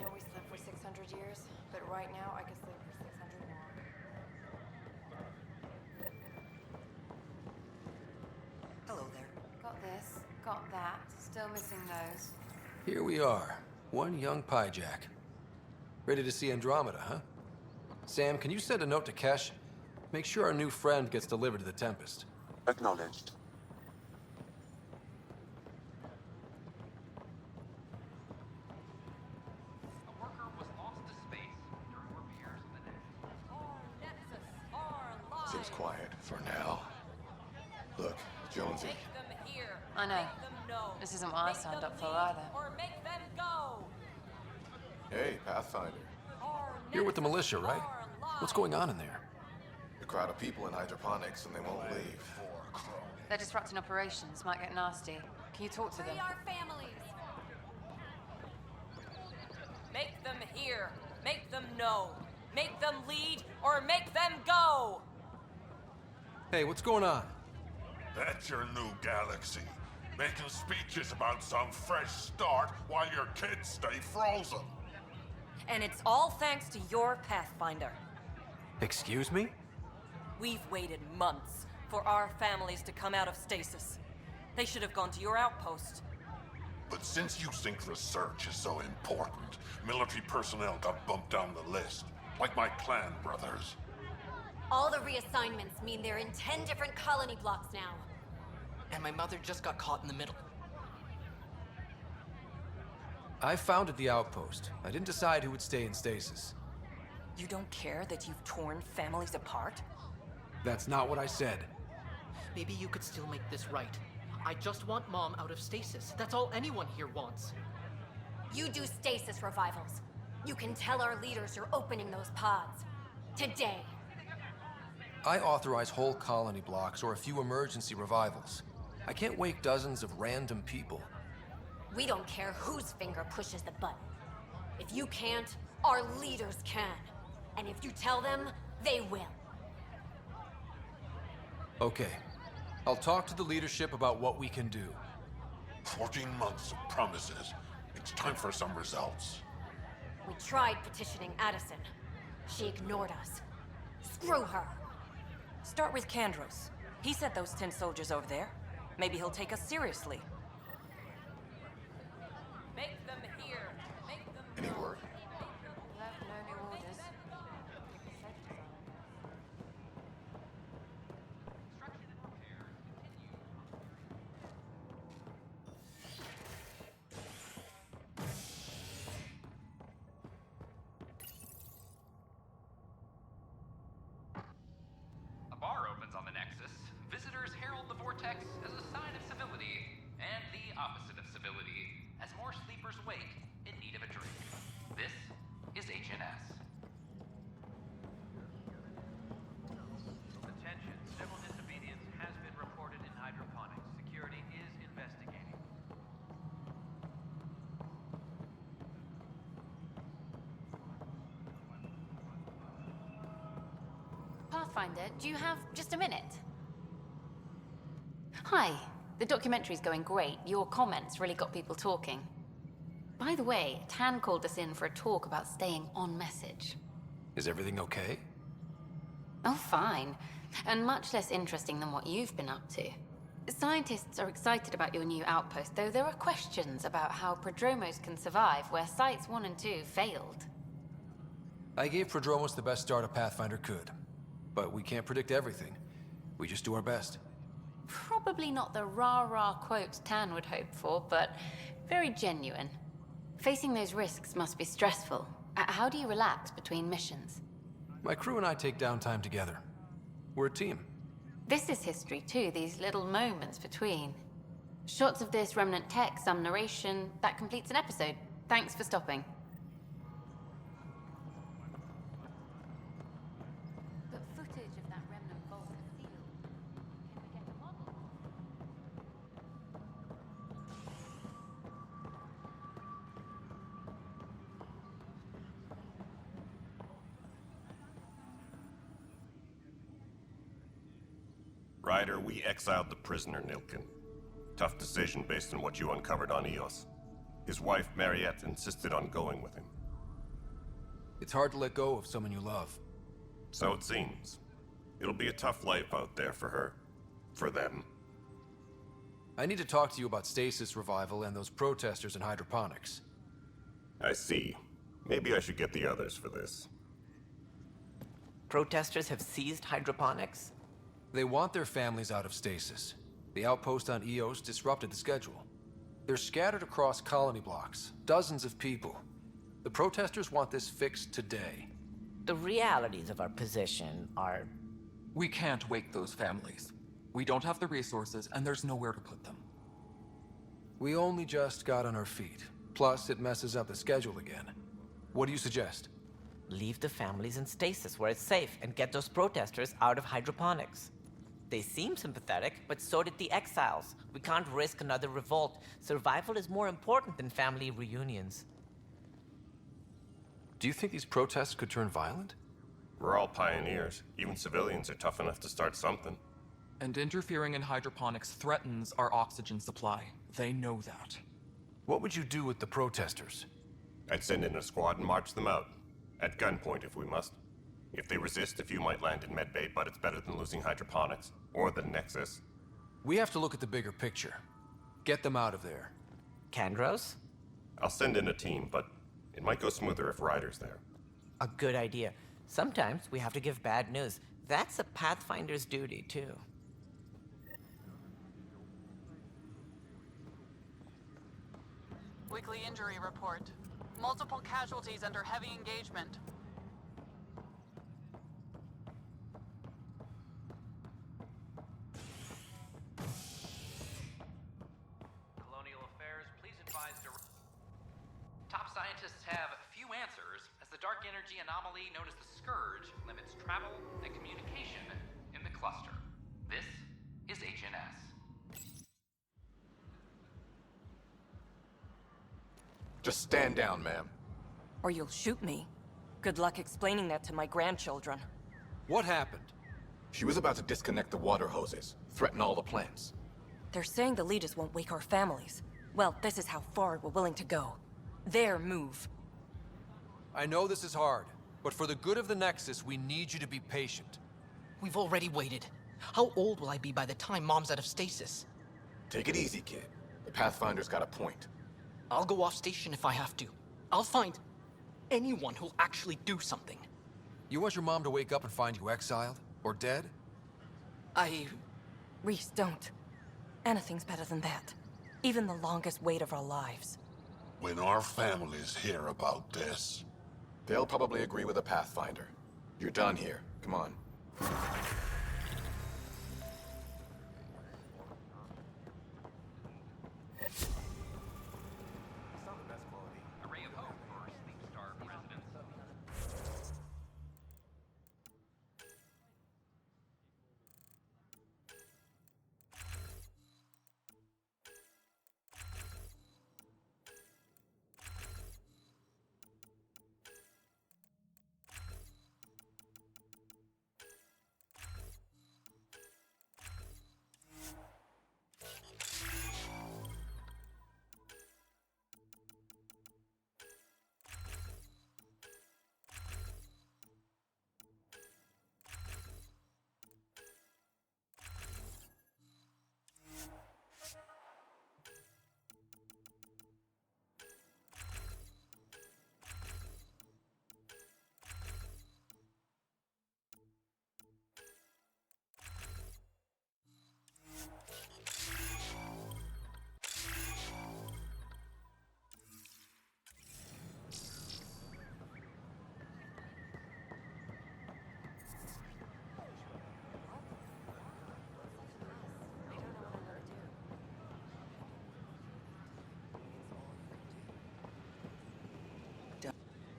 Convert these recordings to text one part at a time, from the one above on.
know we slept for 600 years, but right now I could sleep for 600 more. Hello there. Got this, got that, still missing those. Here we are, one young pyjack. Ready to see Andromeda, huh? Sam, can you send a note to Kesh? Make sure our new friend gets delivered to the Tempest. Acknowledged. A worker was lost to space during repairs of the net. Seems quiet for now. Look, Jonesy. Make them hear. I know. Make them know. This isn't what I Make signed them up for leave either. Or make them go. Hey, Pathfinder. You're with the militia, right? What's going on in there? A crowd of people in hydroponics and they won't leave. They're disrupting operations, might get nasty. Can you talk to them? Free our families. Make them hear. Make them know. Make them lead or make them go. Hey, what's going on? That's your new galaxy. Making speeches about some fresh start while your kids stay frozen. And it's all thanks to your Pathfinder. Excuse me? We've waited months for our families to come out of stasis. They should have gone to your outpost. But since you think research is so important, military personnel got bumped down the list, like my clan brothers. All the reassignments mean they're in 10 different colony blocks now. And my mother just got caught in the middle. I founded the outpost. I didn't decide who would stay in stasis. You don't care that you've torn families apart? That's not what I said. Maybe you could still make this right. I just want Mom out of stasis. That's all anyone here wants. You do stasis revivals. You can tell our leaders you're opening those pods. Today. I authorize whole colony blocks or a few emergency revivals. I can't wake dozens of random people. We don't care whose finger pushes the button. If you can't, our leaders can. And if you tell them, they will. Okay. I'll talk to the leadership about what we can do. 14 months of promises. It's time for some results. We tried petitioning Addison. She ignored us. Screw her. Start with Kandros. He sent those 10 soldiers over there. Maybe he'll take us seriously. Make them hear. Make them Any word? Left no new orders. A bar opens on the Nexus. Visitors herald the vortex as a sign of civility, and the opposite of civility, as more sleepers wake in need of a drink. This is HNS. Attention, civil disobedience has been reported in hydroponics. Security is investigating. Pathfinder, do you have just a minute? Hi. The documentary's going great. Your comments really got people talking. By the way, Tan called us in for a talk about staying on message. Is everything okay? Oh, fine. And much less interesting than what you've been up to. Scientists are excited about your new outpost, though there are questions about how Prodromos can survive where Sites 1 and 2 failed. I gave Prodromos the best start a Pathfinder could. But we can't predict everything. We just do our best. Probably not the rah-rah quotes Tan would hope for, but very genuine. Facing those risks must be stressful. How do you relax between missions? My crew and I take downtime together. We're a team. This is history too, these little moments between. Shots of this remnant tech, some narration, that completes an episode. Thanks for stopping. But footage of that remnant vault is sealed. Can we get a model? Ryder, we exiled the prisoner, Nilkin. Tough decision based on what you uncovered on Eos. His wife, Mariette, insisted on going with him. It's hard to let go of someone you love. So it seems. It'll be a tough life out there for her. For them. I need to talk to you about stasis revival and those protesters in hydroponics. I see. Maybe I should get the others for this. Protesters have seized hydroponics? They want their families out of stasis. The outpost on Eos disrupted the schedule. They're scattered across colony blocks, dozens of people. The protesters want this fixed today. The realities of our position are... We can't wake those families. We don't have the resources, and there's nowhere to put them. We only just got on our feet. Plus, it messes up the schedule again. What do you suggest? Leave the families in stasis where it's safe and get those protesters out of hydroponics. They seem sympathetic, but so did the exiles. We can't risk another revolt. Survival is more important than family reunions. Do you think these protests could turn violent? We're all pioneers. Even civilians are tough enough to start something. And interfering in hydroponics threatens our oxygen supply. They know that. What would you do with the protesters? I'd send in a squad and march them out. At gunpoint if we must. If they resist, a few might land in medbay, but it's better than losing hydroponics. Or the Nexus. We have to look at the bigger picture. Get them out of there. Kandros? I'll send in a team, but it might go smoother if Ryder's there. A good idea. Sometimes we have to give bad news. That's a Pathfinder's duty, too. Weekly injury report. Multiple casualties under heavy engagement. Colonial Affairs, please advise Top scientists have few answers, as the dark energy anomaly known as the Scourge limits travel and communication in the cluster. This is HNS. Just stand down, ma'am. Or you'll shoot me. Good luck explaining that to my grandchildren. What happened? She was about to disconnect the water hoses, threaten all the plants. They're saying the leaders won't wake our families. Well, this is how far we're willing to go. Their move. I know this is hard, but for the good of the Nexus, we need you to be patient. We've already waited. How old will I be by the time Mom's out of stasis? Take it easy, kid. The Pathfinder's got a point. I'll go off station if I have to. I'll find anyone who'll actually do something. You want your mom to wake up and find you exiled? Or dead? Reese, don't. Anything's better than that. Even the longest wait of our lives. When our families hear about this... They'll probably agree with the Pathfinder. You're done here. Come on. A ray of hope for Sleepstar residents.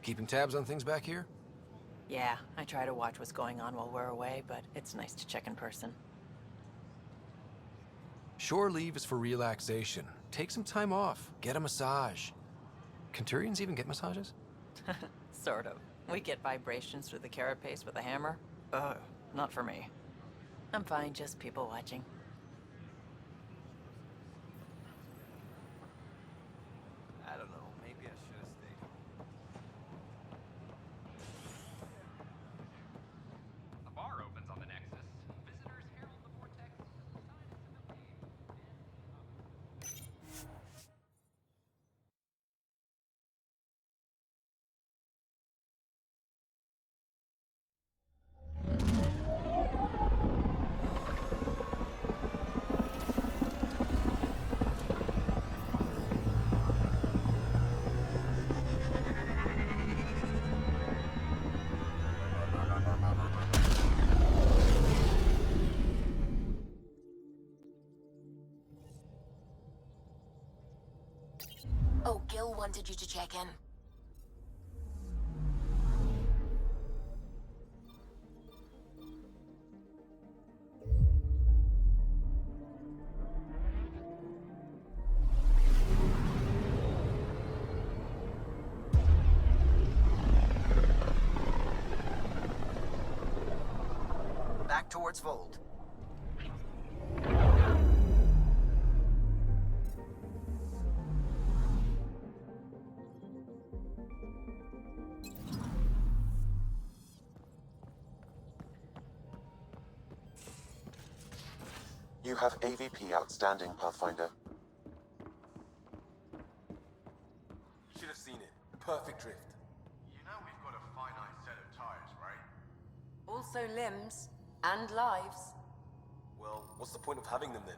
Keeping tabs on things back here? Yeah, I try to watch what's going on while we're away, but it's nice to check in person. Shore leave is for relaxation. Take some time off. Get a massage. Can Turians even get massages? Sort of. We get vibrations through the carapace with a hammer. Ugh, not for me. I'm fine, just people watching. I don't know, maybe I should have stayed. Oh, Gil wanted you to check in. Back towards Vold. You have AVP outstanding, Pathfinder. Should have seen it. Perfect drift. You know we've got a finite set of tires, right? Also limbs and lives. Well, what's the point of having them then?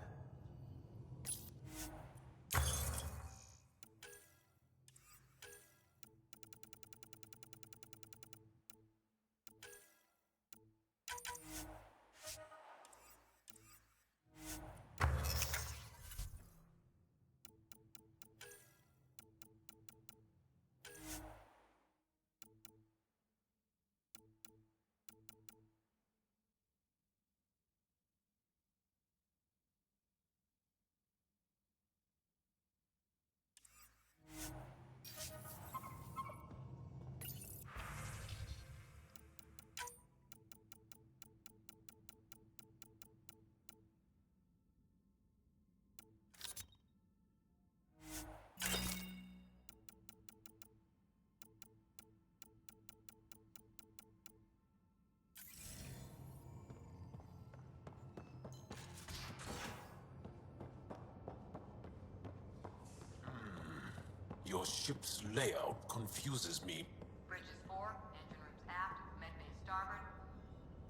Your ship's layout confuses me. Bridges 4, engine rooms aft, medbay starboard.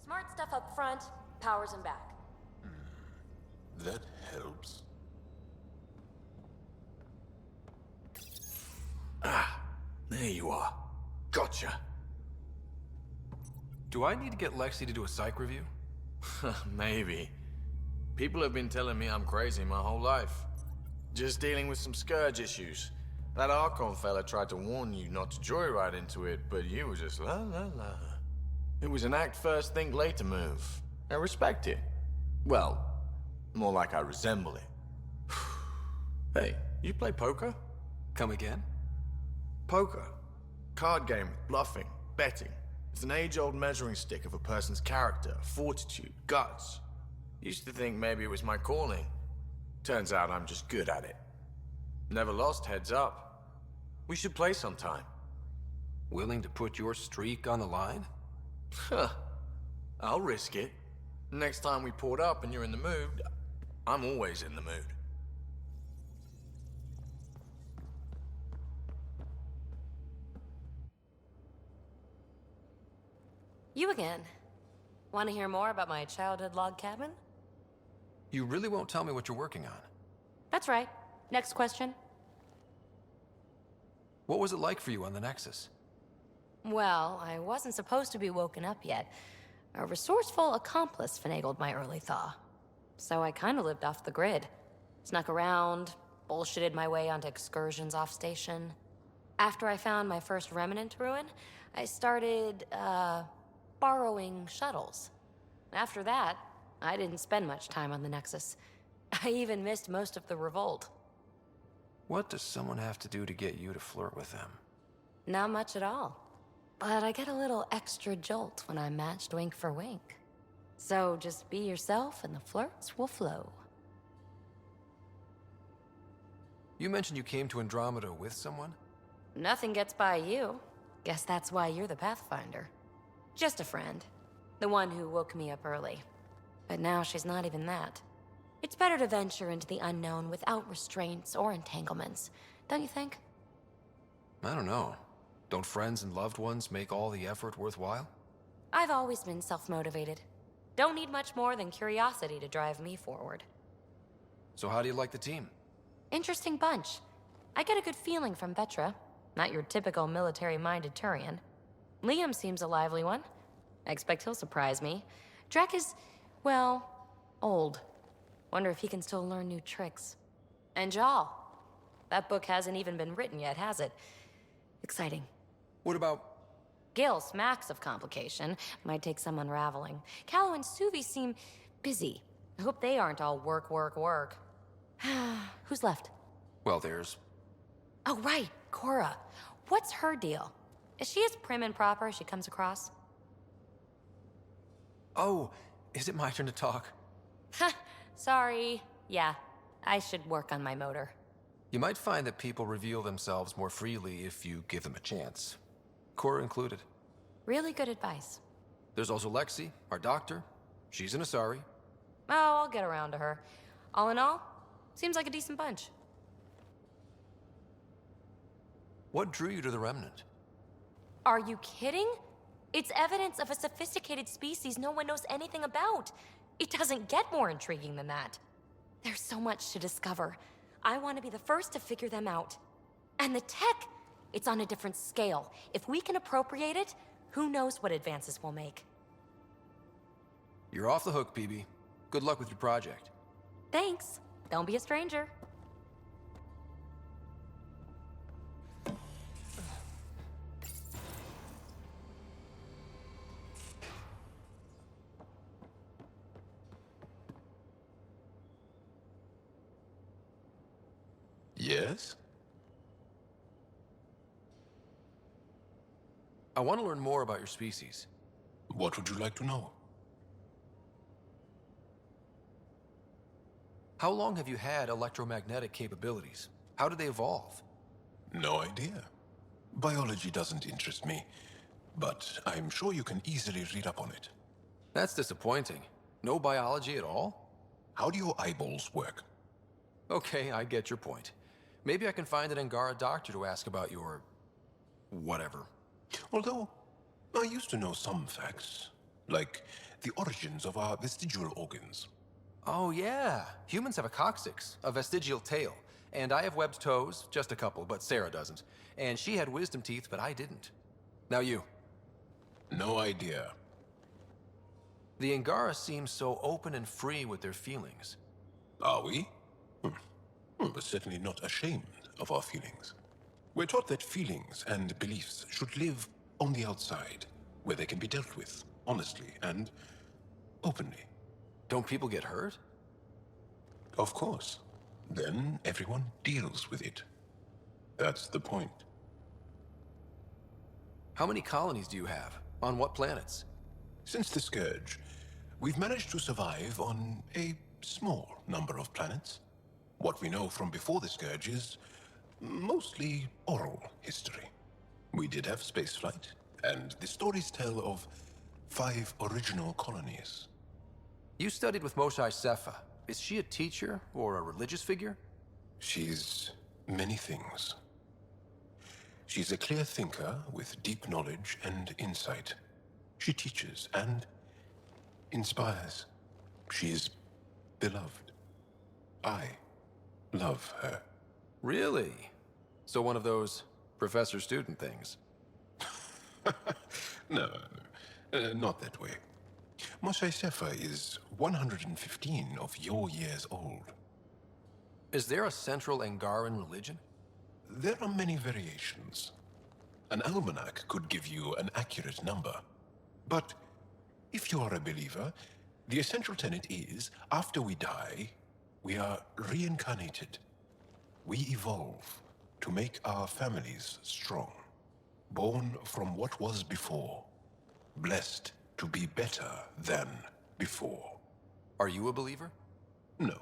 Smart stuff up front, powers in back. That helps. Ah, there you are. Gotcha. Do I need to get Lexi to do a psych review? Maybe. People have been telling me I'm crazy my whole life. Just dealing with some scourge issues. That Archon fella tried to warn you not to joyride into it, but you were just la la la. It was an act first, think later move. I respect it. Well, more like I resemble it. Hey, you play poker? Come again? Poker. Card game with bluffing, betting. It's an age-old measuring stick of a person's character, fortitude, guts. Used to think maybe it was my calling. Turns out I'm just good at it. Never lost heads up. We should play sometime. Willing to put your streak on the line? Huh. I'll risk it. Next time we port up and you're in the mood, I'm always in the mood. You again. Want to hear more about my childhood log cabin? You really won't tell me what you're working on? That's right. Next question. What was it like for you on the Nexus? Well, I wasn't supposed to be woken up yet. A resourceful accomplice finagled my early thaw. So I kind of lived off the grid. Snuck around, bullshitted my way onto excursions off station. After I found my first remnant ruin, I started, borrowing shuttles. After that, I didn't spend much time on the Nexus. I even missed most of the revolt. What does someone have to do to get you to flirt with them? Not much at all. But I get a little extra jolt when I'm matched wink for wink. So just be yourself and the flirts will flow. You mentioned you came to Andromeda with someone? Nothing gets by you. Guess that's why you're the Pathfinder. Just a friend. The one who woke me up early. But now she's not even that. It's better to venture into the unknown without restraints or entanglements, don't you think? I don't know. Don't friends and loved ones make all the effort worthwhile? I've always been self-motivated. Don't need much more than curiosity to drive me forward. So how do you like the team? Interesting bunch. I get a good feeling from Vetra. Not your typical military-minded Turian. Liam seems a lively one. I expect he'll surprise me. Drek is, well, old. Wonder if he can still learn new tricks. And Jal. That book hasn't even been written yet, has it? Exciting. What about... Gil smacks of complication. Might take some unraveling. Callow and Suvi seem busy. I hope they aren't all work, work, work. Who's left? Well, there's... Oh, right, Cora. What's her deal? Is she as prim and proper as she comes across? Oh, is it my turn to talk? Sorry. Yeah, I should work on my motor. You might find that people reveal themselves more freely if you give them a chance. Cora included. Really good advice. There's also Lexi, our doctor. She's an Asari. Oh, I'll get around to her. All in all, seems like a decent bunch. What drew you to the Remnant? Are you kidding? It's evidence of a sophisticated species no one knows anything about. It doesn't get more intriguing than that. There's so much to discover. I want to be the first to figure them out. And the tech, it's on a different scale. If we can appropriate it, who knows what advances we'll make. You're off the hook, PB. Good luck with your project. Thanks. Don't be a stranger. Yes? I want to learn more about your species. What would you like to know? How long have you had electromagnetic capabilities? How did they evolve? No idea. Biology doesn't interest me, but I'm sure you can easily read up on it. That's disappointing. No biology at all? How do your eyeballs work? Okay, I get your point. Maybe I can find an Angara doctor to ask about your... whatever. Although, I used to know some facts, like the origins of our vestigial organs. Oh yeah, humans have a coccyx, a vestigial tail, and I have webbed toes, just a couple, but Sarah doesn't. And she had wisdom teeth, but I didn't. Now you. No idea. The Angara seem so open and free with their feelings. Are we? We're certainly not ashamed of our feelings. We're taught that feelings and beliefs should live on the outside, where they can be dealt with, honestly and openly. Don't people get hurt? Of course. Then everyone deals with it. That's the point. How many colonies do you have? On what planets? Since the Scourge, we've managed to survive on a small number of planets. What we know from before the Scourge is mostly oral history. We did have spaceflight, and the stories tell of 5 original colonies. You studied with Moshae Sepha. Is she a teacher or a religious figure? She's many things. She's a clear thinker with deep knowledge and insight. She teaches and inspires. She is beloved. I love her. Really? So one of those professor-student things? No, not that way. Moshae Sepha is 115 of your years old. Is there a central Angaran religion? There are many variations. An almanac could give you an accurate number. But if you are a believer, the essential tenet is, after we die, we are reincarnated. We evolve to make our families strong. Born from what was before. Blessed to be better than before. Are you a believer? No.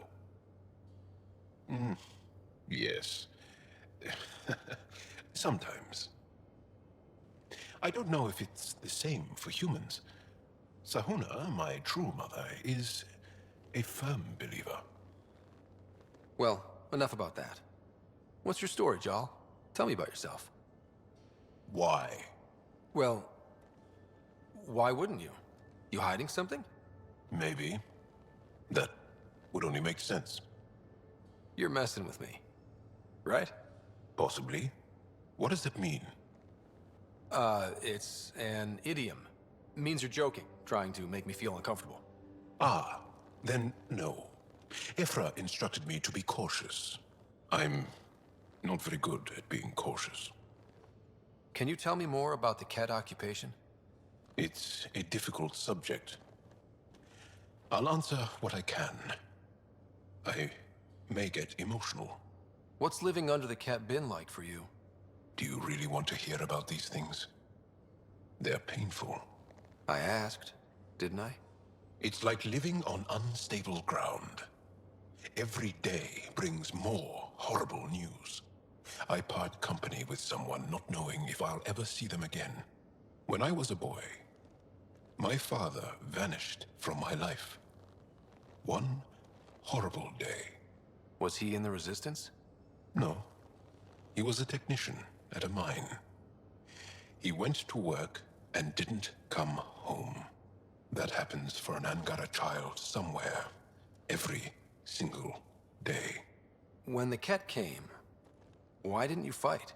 Yes. Sometimes. I don't know if it's the same for humans. Sahuna, my true mother, is a firm believer. Well, enough about that. What's your story, Jal? Tell me about yourself. Why? Well, why wouldn't you? You hiding something? Maybe. That would only make sense. You're messing with me, right? Possibly. What does that mean? It's an idiom. Means you're joking, trying to make me feel uncomfortable. Ah, then no. Ephra instructed me to be cautious. I'm Not very good at being cautious. Can you tell me more about the cat occupation? It's a difficult subject. I'll answer what I can. I may get emotional. What's living under the cat been like for you? Do you really want to hear about these things? They're painful. I asked, didn't I? It's like living on unstable ground. Every day brings more horrible news. I part company with someone not knowing if I'll ever see them again. When I was a boy, my father vanished from my life. One horrible day. Was he in the Resistance? No. He was a technician at a mine. He went to work and didn't come home. That happens for an Angara child somewhere, every single day. When the cat came, why didn't you fight?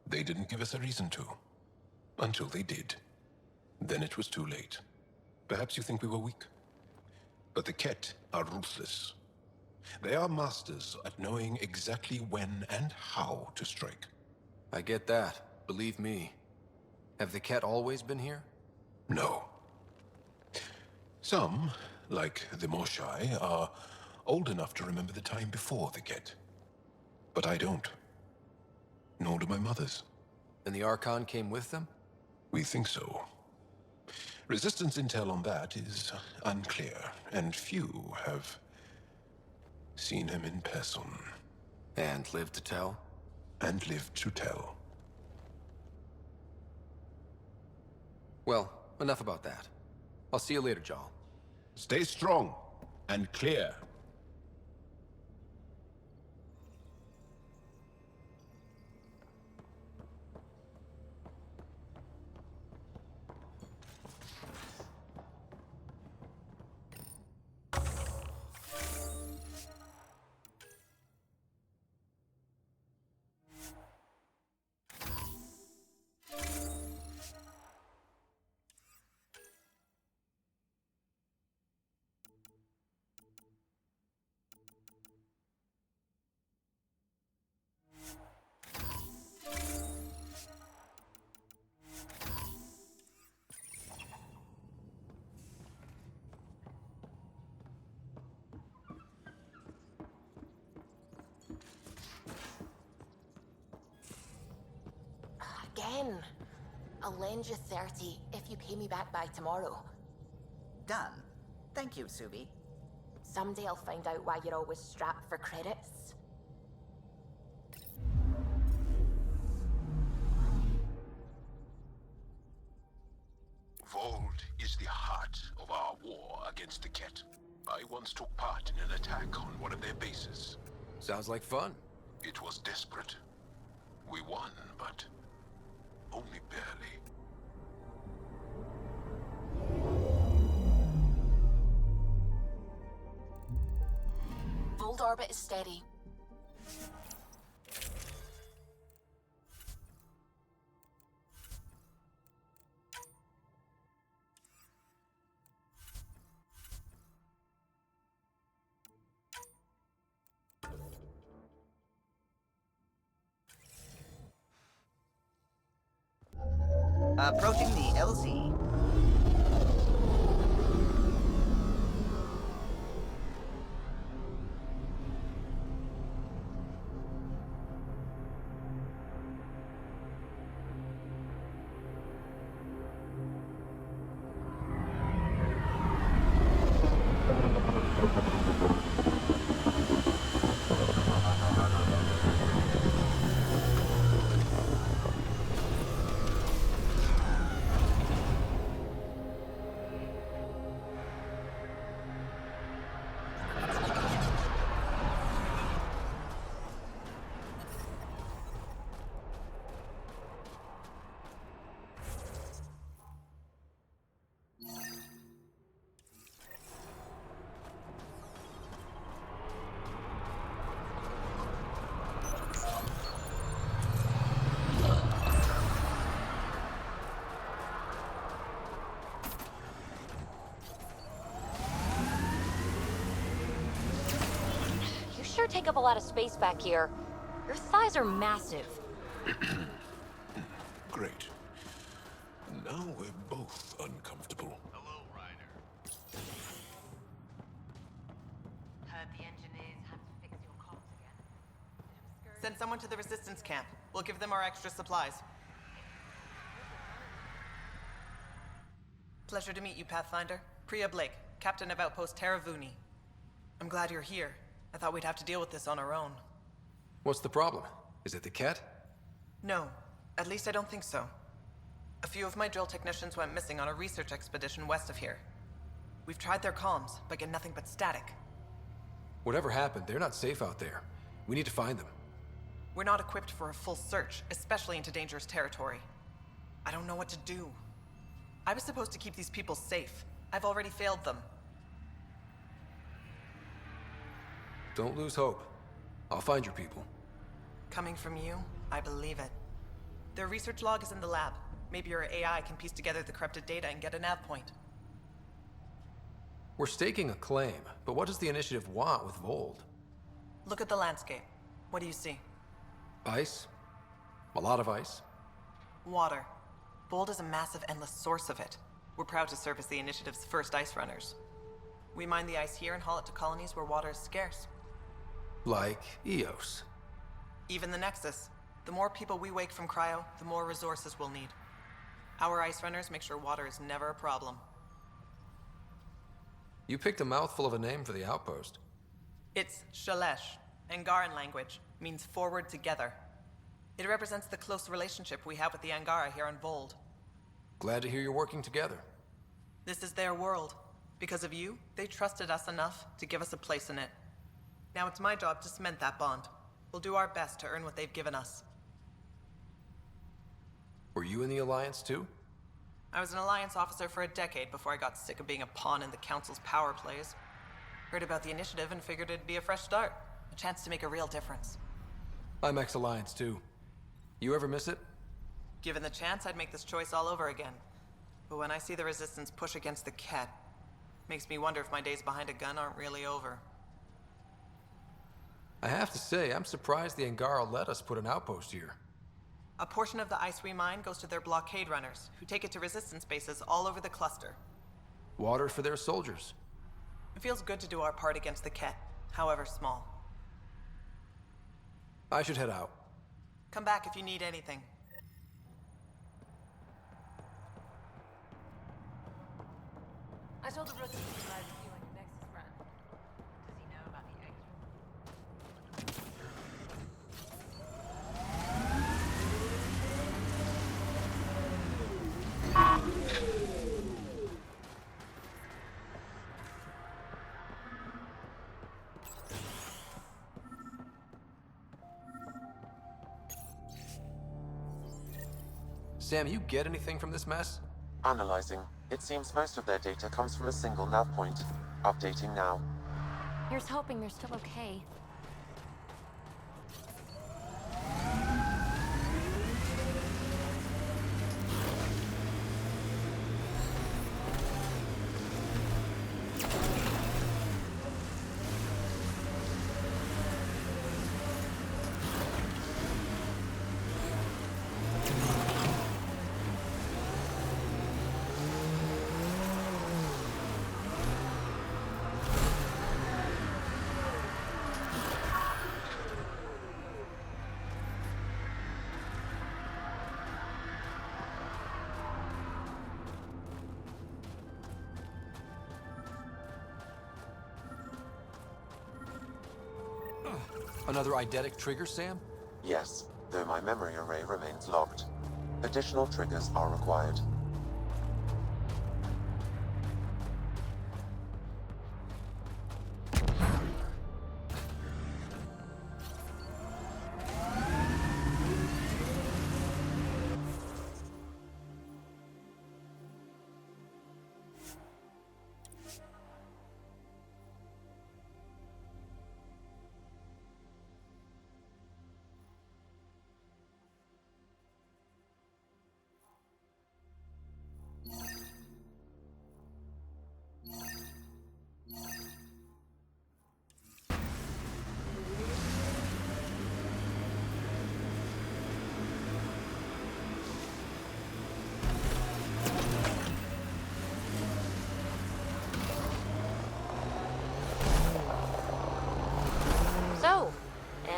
They didn't give us a reason to. Until they did. Then it was too late. Perhaps you think we were weak. But the Ket are ruthless. They are masters at knowing exactly when and how to strike. I get that. Believe me. Have the Ket always been here? No. Some, like the Moshai, are old enough to remember the time before the Ket. But I don't. Nor do my mothers. And the Archon came with them? We think so. Resistance intel on that is unclear, and few have seen him in person. And lived to tell? And lived to tell. Well, enough about that. I'll see you later, Jarl. Stay strong and clear. Again. I'll lend you 30 if you pay me back by tomorrow. Done. Thank you, Subi. Someday I'll find out why you're always strapped for credits. Vold is the heart of our war against the Ket. I once took part in an attack on one of their bases. Sounds like fun. It was desperate. We won, but only barely. Vold orbit is steady. Approaching the LZ. You sure take up a lot of space back here. Your thighs are massive. Great. Now we're both uncomfortable. Heard the engineers had to fix your comms again. Send someone to the resistance camp. We'll give them our extra supplies. Pleasure to meet you, Pathfinder. Priya Blake, captain of Outpost Taravuni. I'm glad you're here. I thought we'd have to deal with this on our own. What's the problem? Is it the cat? No, at least I don't think so. A few of my drill technicians went missing on a research expedition west of here. We've tried their comms, but get nothing but static. Whatever happened, they're not safe out there. We need to find them. We're not equipped for a full search, especially into dangerous territory. I don't know what to do. I was supposed to keep these people safe. I've already failed them. Don't lose hope. I'll find your people. Coming from you, I believe it. Their research log is in the lab. Maybe your AI can piece together the corrupted data and get a nav point. We're staking a claim, but what does the initiative want with Vold? Look at the landscape. What do you see? Ice? A lot of ice? Water. Vold is a massive, endless source of it. We're proud to serve as the initiative's first ice runners. We mine the ice here and haul it to colonies where water is scarce. Like Eos. Even the Nexus. The more people we wake from cryo, the more resources we'll need. Our ice runners make sure water is never a problem. You picked a mouthful of a name for the outpost. It's Shalesh. Angaran language means forward together. It represents the close relationship we have with the Angara here on Vold. Glad to hear you're working together. This is their world. Because of you, they trusted us enough to give us a place in it. Now it's my job to cement that bond. We'll do our best to earn what they've given us. Were you in the Alliance too? I was an Alliance officer for a decade before I got sick of being a pawn in the Council's power plays. Heard about the initiative and figured it'd be a fresh start. A chance to make a real difference. I'm ex-Alliance too. You ever miss it? Given the chance, I'd make this choice all over again. But when I see the Resistance push against the Ket, makes me wonder if my days behind a gun aren't really over. I have to say, I'm surprised the Angara let us put an outpost here. A portion of the ice we mine goes to their blockade runners, who take it to Resistance bases all over the cluster. Water for their soldiers. It feels good to do our part against the Ket, however small. I should head out. Come back if you need anything. I told the rookie that I was doing a Nexus run. Does he know about the extra? Sam, you get anything from this mess? Analyzing. It seems most of their data comes from a single nav point. Updating now. Here's hoping they're still okay. Another eidetic trigger, Sam? Yes, though my memory array remains locked. Additional triggers are required.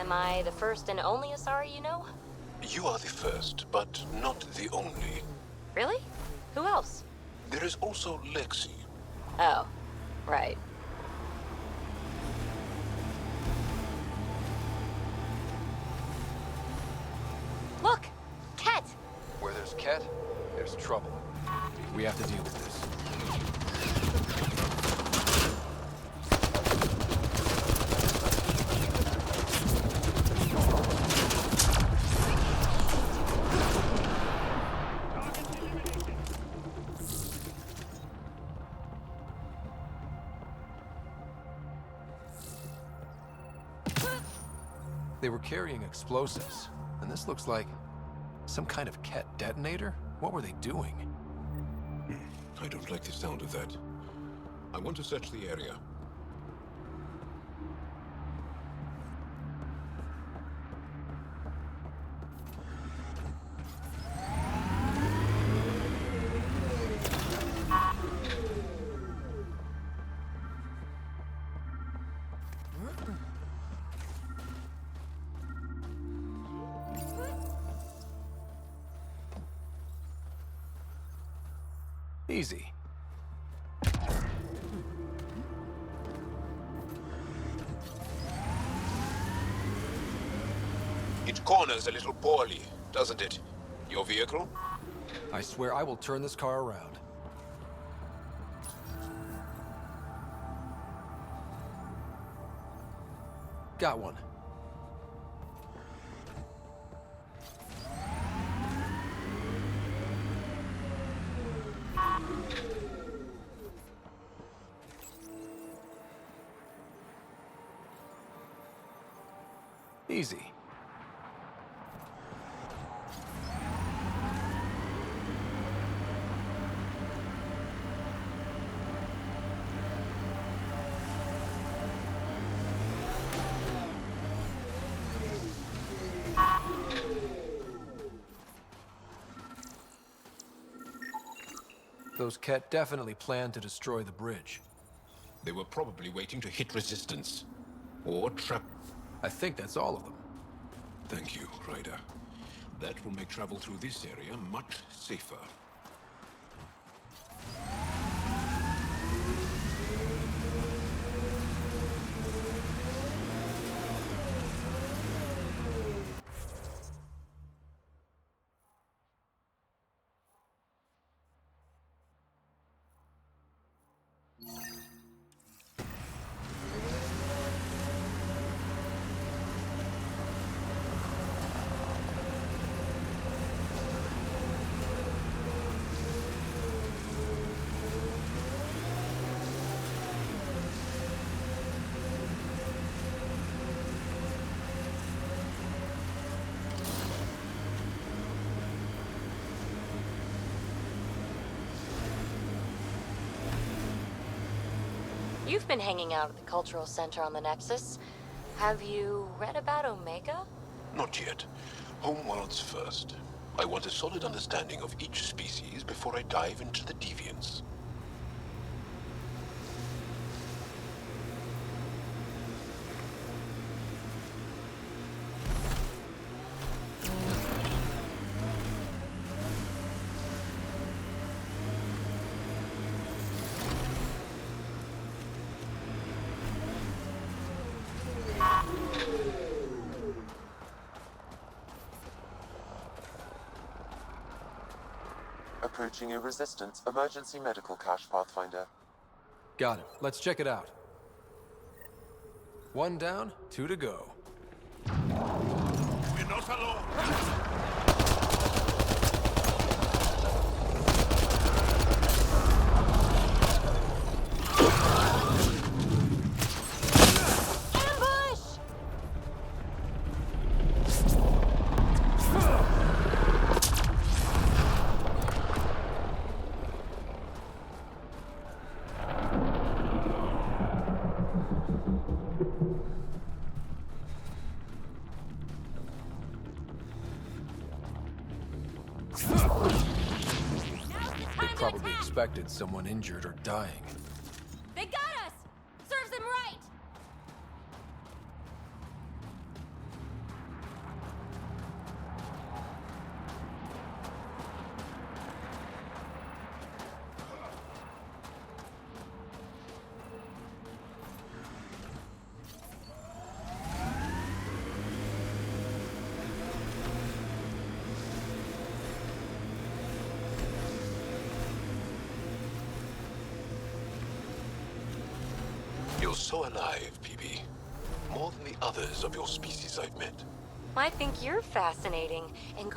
Am I the first and only Asari you know? You are the first, but not the only. Really? Who else? There is also Lexi. Oh, right. Look! Ket! Where there's Ket, there's trouble. We have to deal with this. They were carrying explosives, and this looks like some kind of Ket detonator? What were they doing? I don't like the sound of that. I want to search the area. Easy. It corners a little poorly, doesn't it? Your vehicle? I swear I will turn this car around. Got one. Easy. Those Ket definitely planned to destroy the bridge. They were probably waiting to hit resistance. Or trap... I think that's all of them. Thank you, Ryder. That will make travel through this area much safer. You've been hanging out at the Cultural Center on the Nexus. Have you read about Omega? Not yet. Homeworlds first. I want a solid understanding of each species before I dive into the deviants. Approaching a resistance emergency medical cache, Pathfinder. Got it. Let's check it out. 1 down, 2 to go. We're not alone. They probably expected someone injured or dying. They got us! Serves them right! so alive, PB. More than the others of your species I've met. I think you're fascinating, and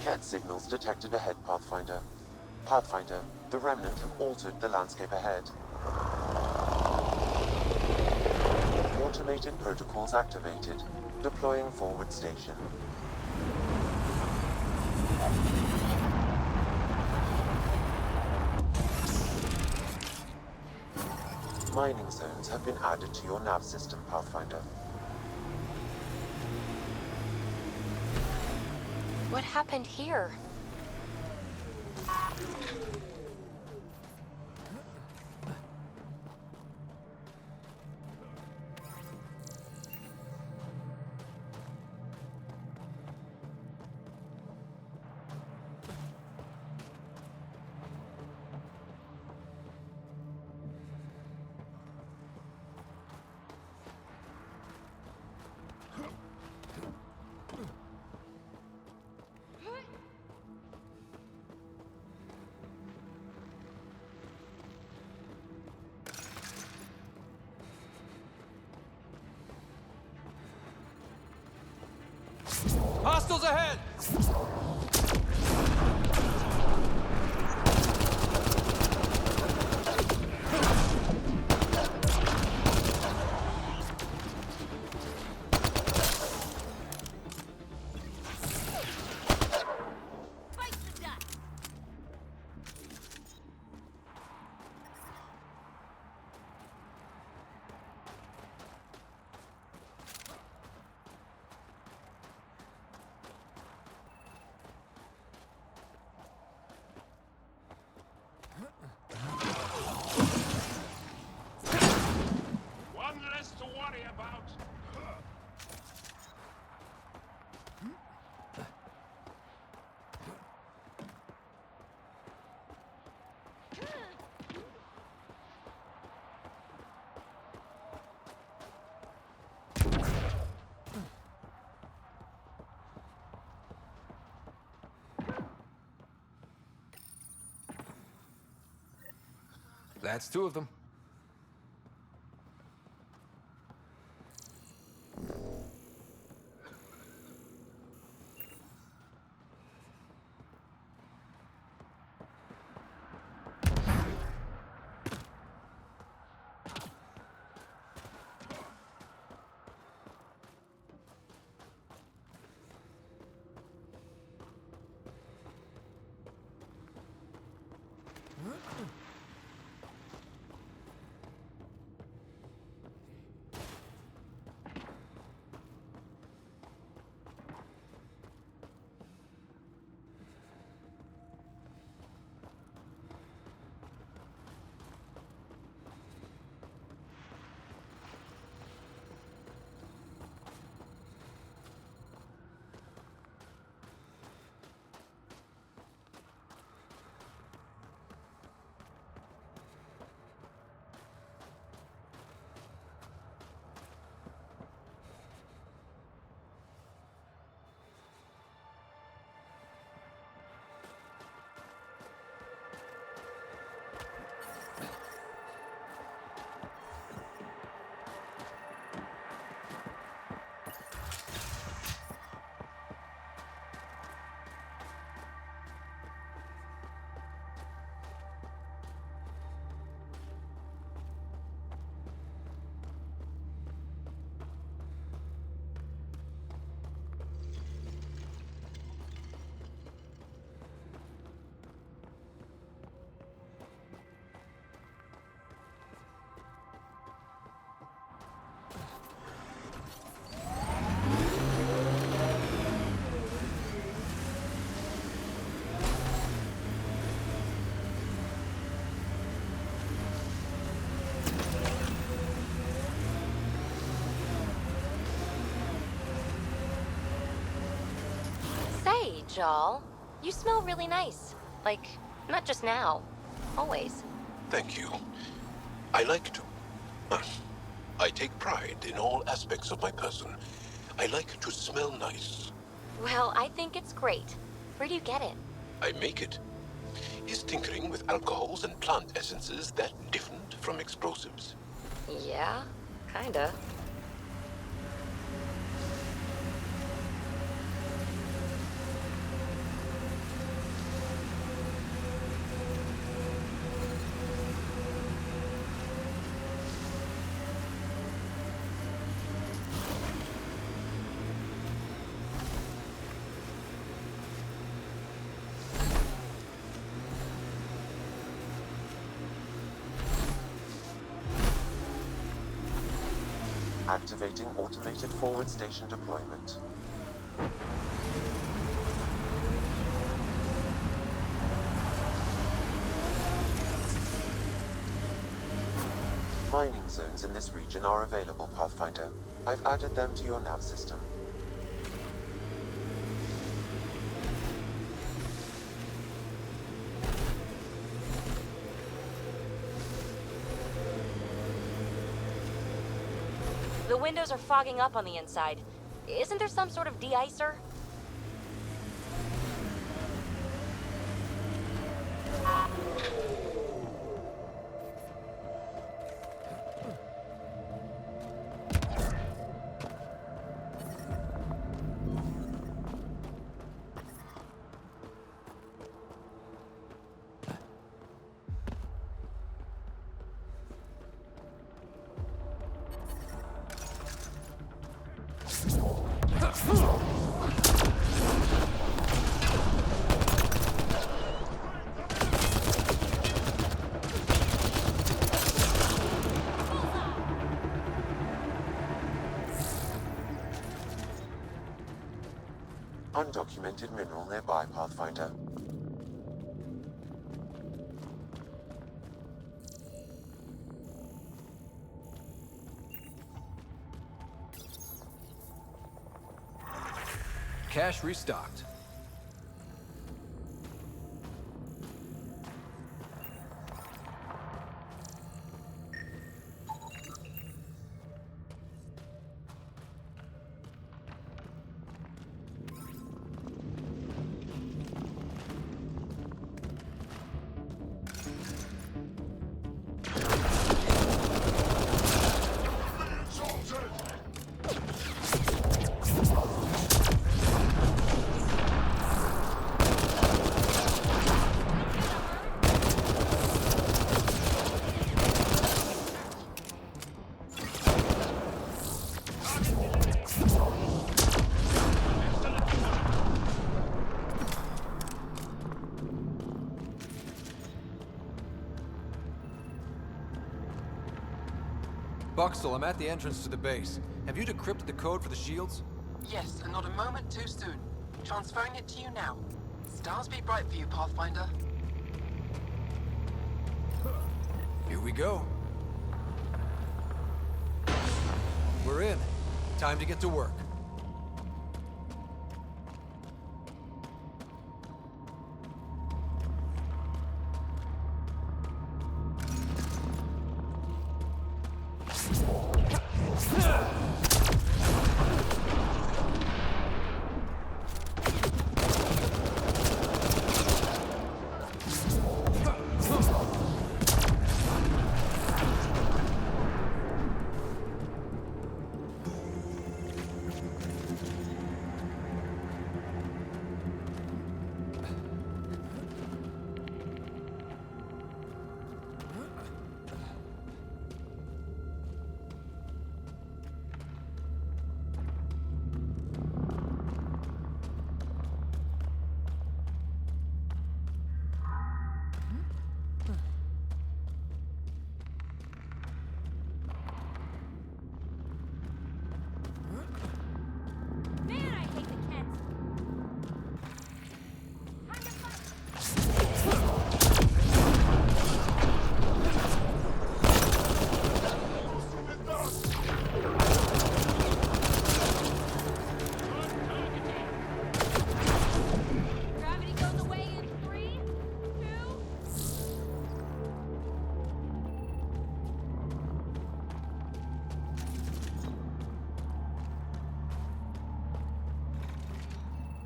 CAD signals detected ahead, Pathfinder. Pathfinder, the Remnant have altered the landscape ahead. Automated protocols activated. Deploying forward station. Mining zones have been added to your nav system, Pathfinder. what happened here? Hostiles ahead! One less to worry about. That's two of them. Say, Jal, you smell really nice. Like, not just now. Always. Thank you. I like to. I take pride in all aspects of my person. I like to smell nice. Well, I think it's great. Where do you get it? I make it. Is tinkering with alcohols and plant essences that different from explosives? Yeah, kinda. Activating automated forward station deployment. Mining zones in this region are available, Pathfinder. I've added them to your nav system. The windows are fogging up on the inside. Isn't there some sort of de-icer? Undocumented mineral nearby, Pathfinder. Cache restocked. Buxtel, I'm at the entrance to the base. Have you decrypted the code for the shields? Yes, and not a moment too soon. Transferring it to you now. Stars be bright for you, Pathfinder. Here we go. We're in. Time to get to work.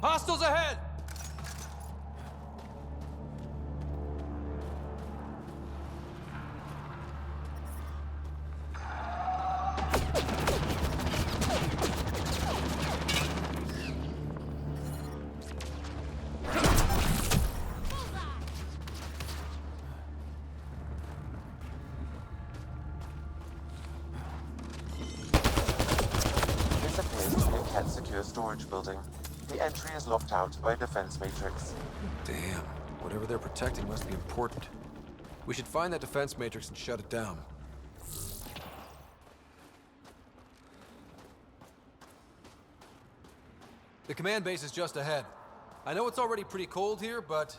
Hostiles ahead! Ket's secure storage building. The entry is locked out by a defense matrix. Damn. Whatever they're protecting must be important. We should find that defense matrix and shut it down. The command base is just ahead. I know it's already pretty cold here, but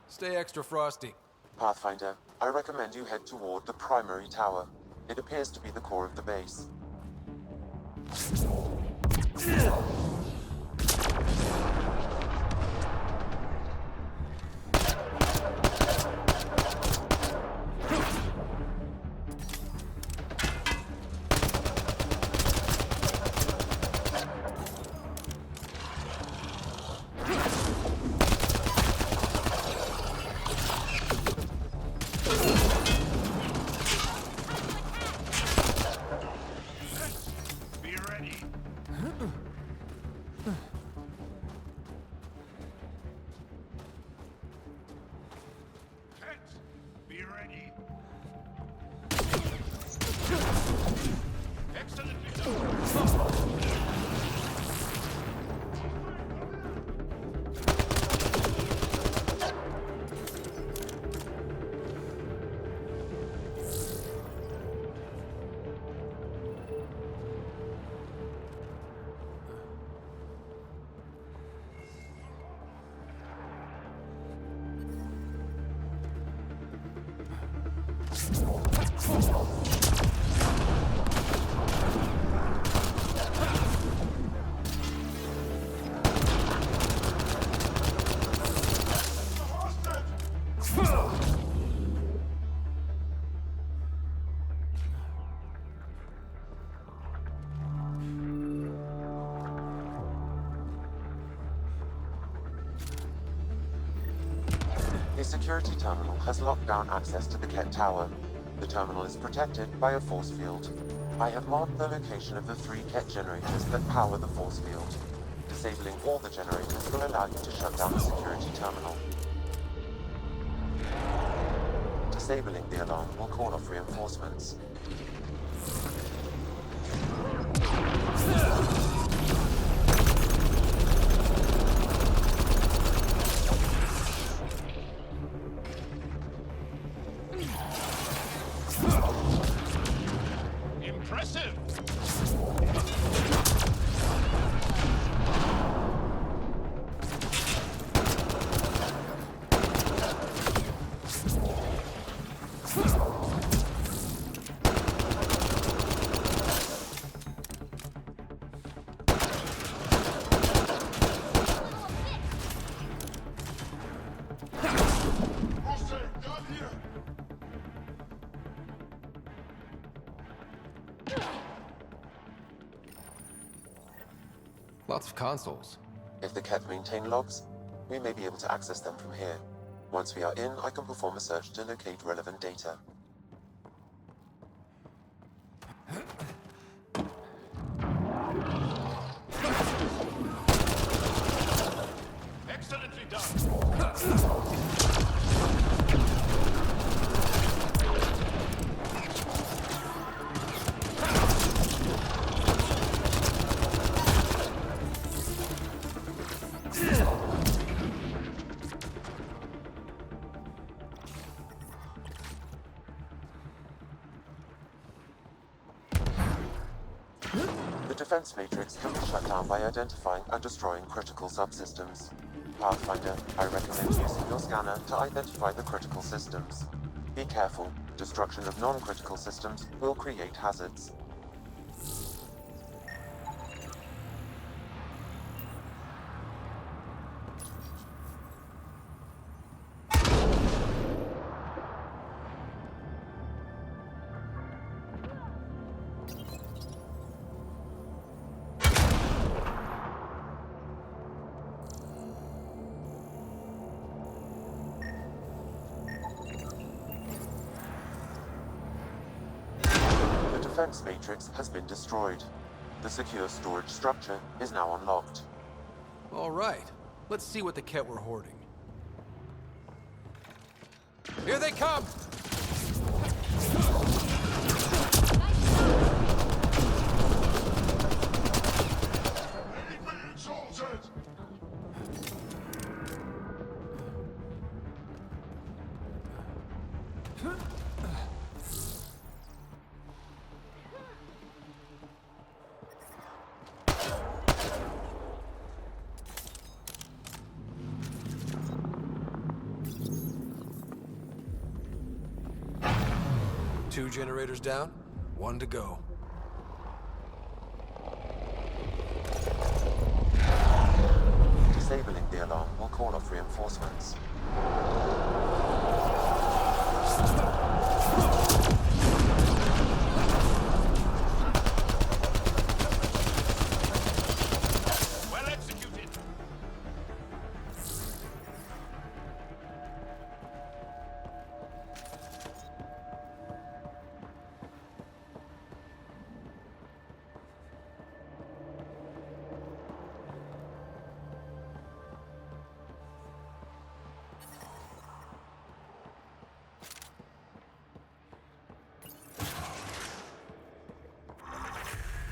stay extra frosty. Pathfinder, I recommend you head toward the primary tower. It appears to be the core of the base. The security terminal has locked down access to the Ket Tower. The terminal is protected by a force field. I have marked the location of the 3 Ket generators that power the force field. Disabling all the generators will allow you to shut down the security terminal. Disabling the alarm will call off reinforcements. Impressive! Lots of consoles. If the Ket maintain logs, we may be able to access them from here. Once we are in, I can perform a search to locate relevant data. Excellently done! The defense matrix can be shut down by identifying and destroying critical subsystems. Pathfinder, I recommend using your scanner to identify the critical systems. Be careful, destruction of non-critical systems will create hazards. The defense matrix has been destroyed. The secure storage structure is now unlocked. All right. Let's see what the Ket were hoarding. Here they come! Two generators down, one to go. Disabling the alarm will call off reinforcements. Well executed.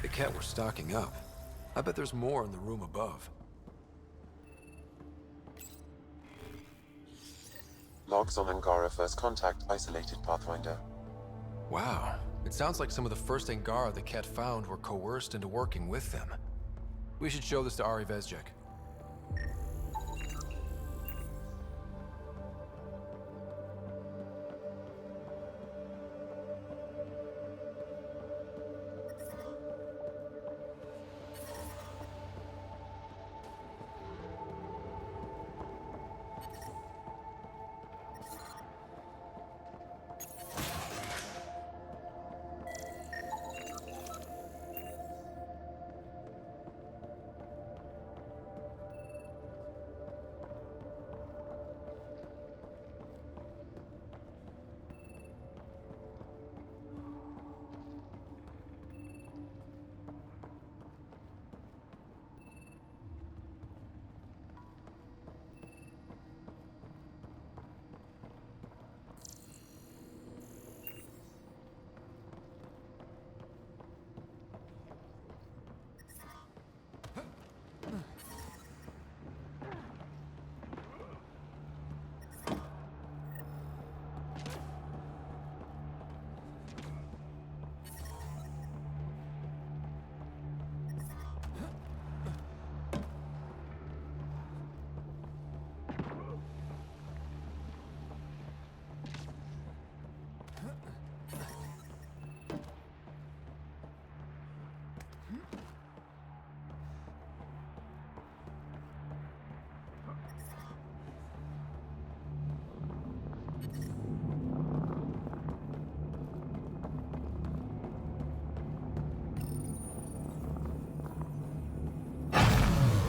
The Cat were stocking up. I bet there's more in the room above. Logs on Angara first contact isolated Pathfinder. Wow. It sounds like some of the first Angara the Cat found were coerced into working with them. We should show this to Ari Vezjek.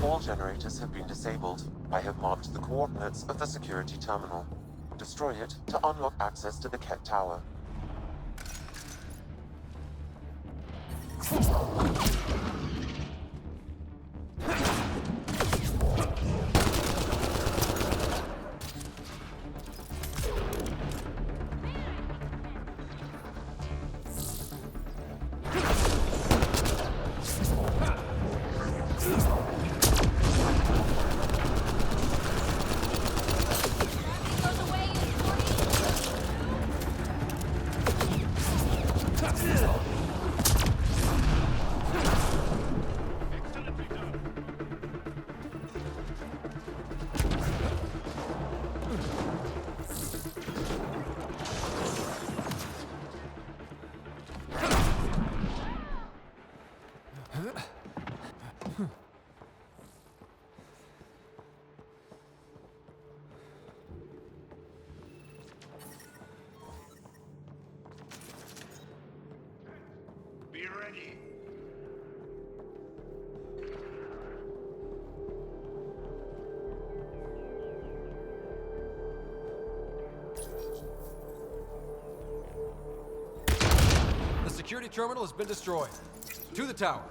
All generators have been disabled. I have marked the coordinates of the security terminal. Destroy it to unlock access to the Ket Tower. Be ready. The security terminal has been destroyed. To the tower.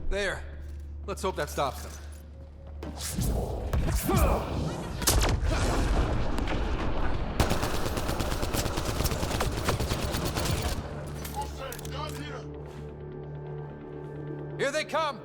There. Let's hope that stops them. Here they come!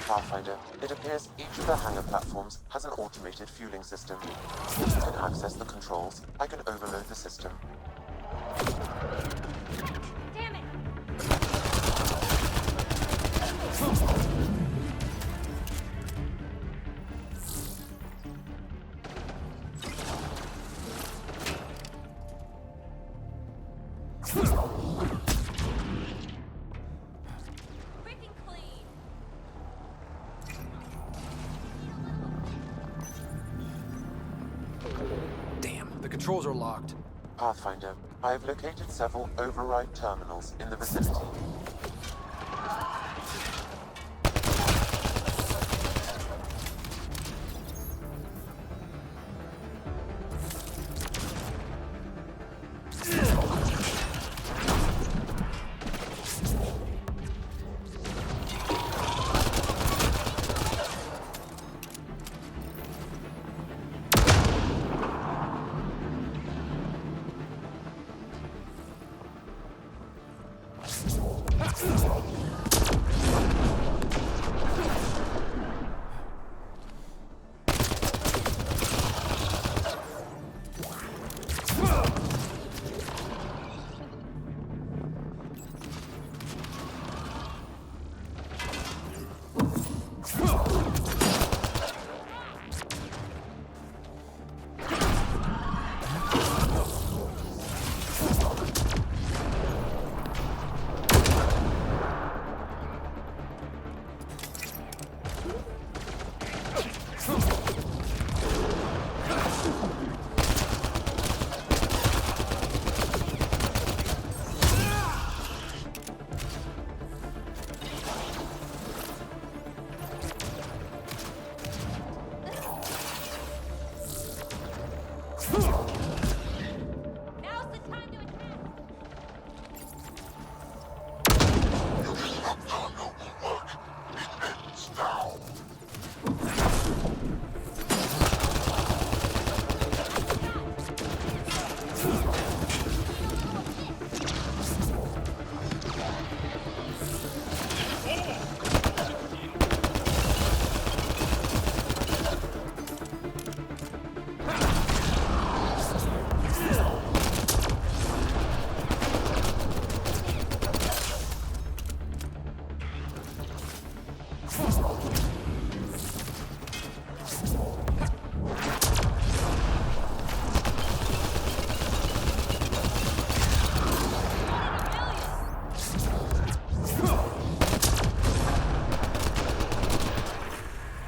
Pathfinder, it appears each of the hangar platforms has an automated fueling system. If you can access the controls, I can overload the system. Damn it! Damn, the controls are locked. Pathfinder, I have located several override terminals in the vicinity.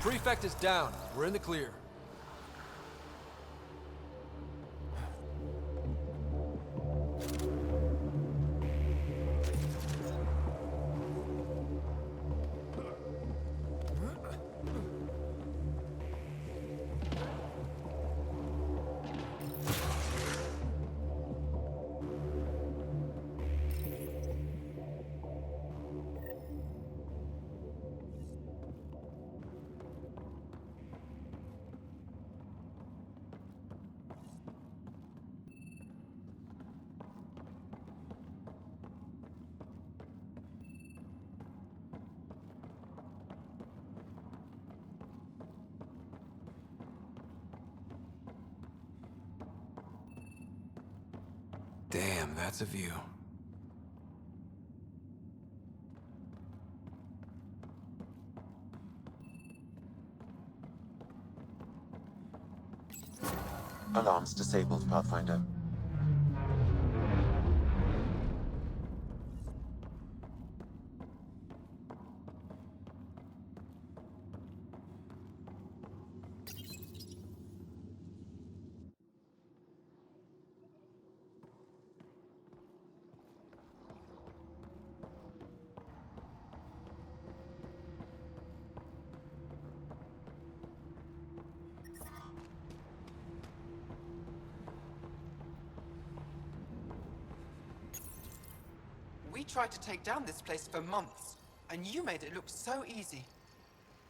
Prefect is down. We're in the clear. That's a view. Alarms disabled, Pathfinder. We tried to take down this place for months, and you made it look so easy.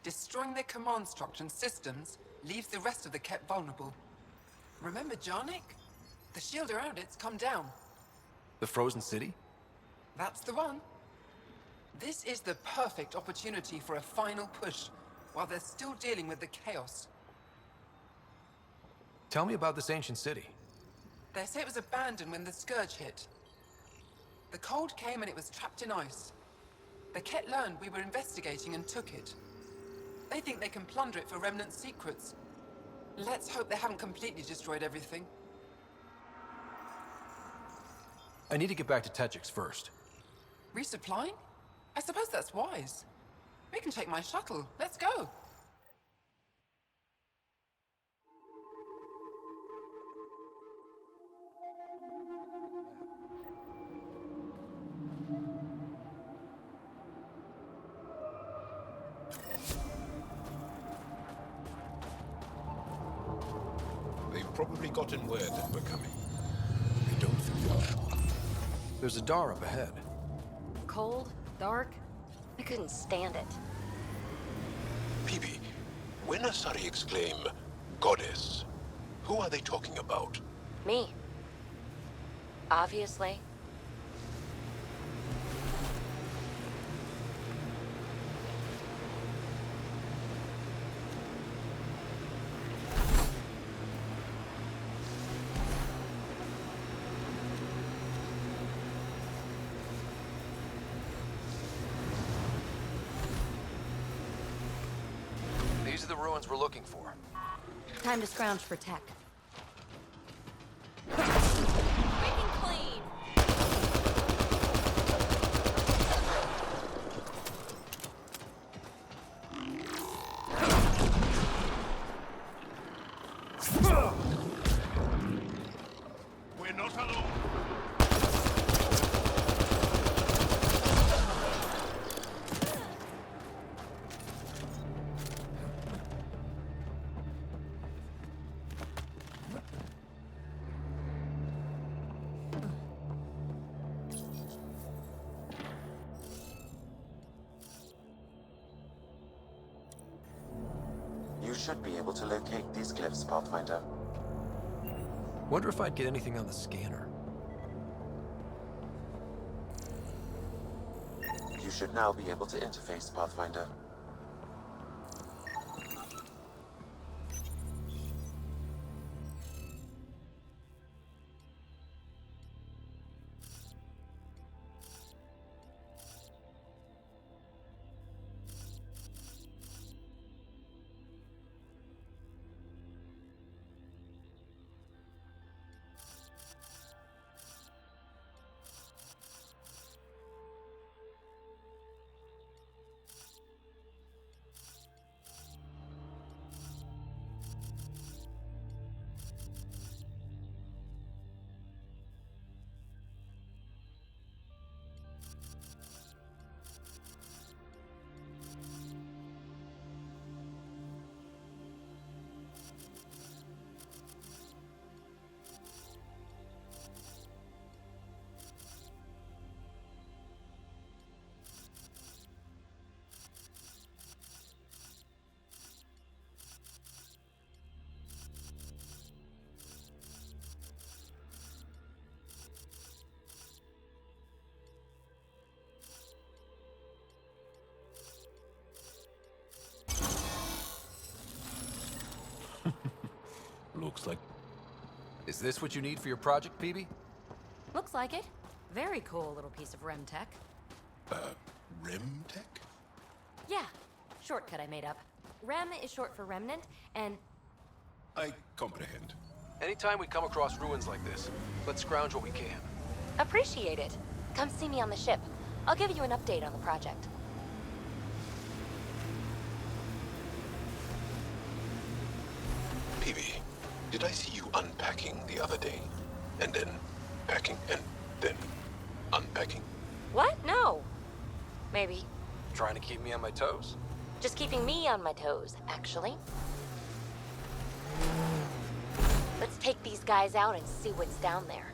Destroying their command structure and systems leaves the rest of the Kett vulnerable. Remember Jarnik? The shield around it's come down. The frozen city? That's the one. This is the perfect opportunity for a final push, while they're still dealing with the chaos. Tell me about this ancient city. They say it was abandoned when the Scourge hit. The cold came and it was trapped in ice. The Kett learned we were investigating and took it. They think they can plunder it for remnant secrets. Let's hope they haven't completely destroyed everything. I need to get back to Techix first. Resupplying? I suppose that's wise. We can take my shuttle. Let's go. They've probably gotten word that we're coming. I don't think they'll. There's a door up ahead. Cold, dark. I couldn't stand it. Peebee, when Asari exclaim, Goddess, who are they talking about? Me. Obviously. These are the ruins we're looking for. Time to scrounge for tech. We're not alone. You should be able to locate these glyphs, Pathfinder. Wonder if I'd get anything on the scanner. You should now be able to interface, Pathfinder. Looks like... Is this what you need for your project, Peebee? Looks like it. Very cool little piece of REM tech. Rem tech? Yeah, shortcut I made up. REM is short for remnant, and... I comprehend. Anytime we come across ruins like this, let's scrounge what we can. Appreciate it. Come see me on the ship. I'll give you an update on the project. Peavy, did I see you unpacking the other day? And then packing, and then unpacking? What? No. Maybe. Trying to keep me on my toes? Just keeping me on my toes, actually. Let's take these guys out and see what's down there.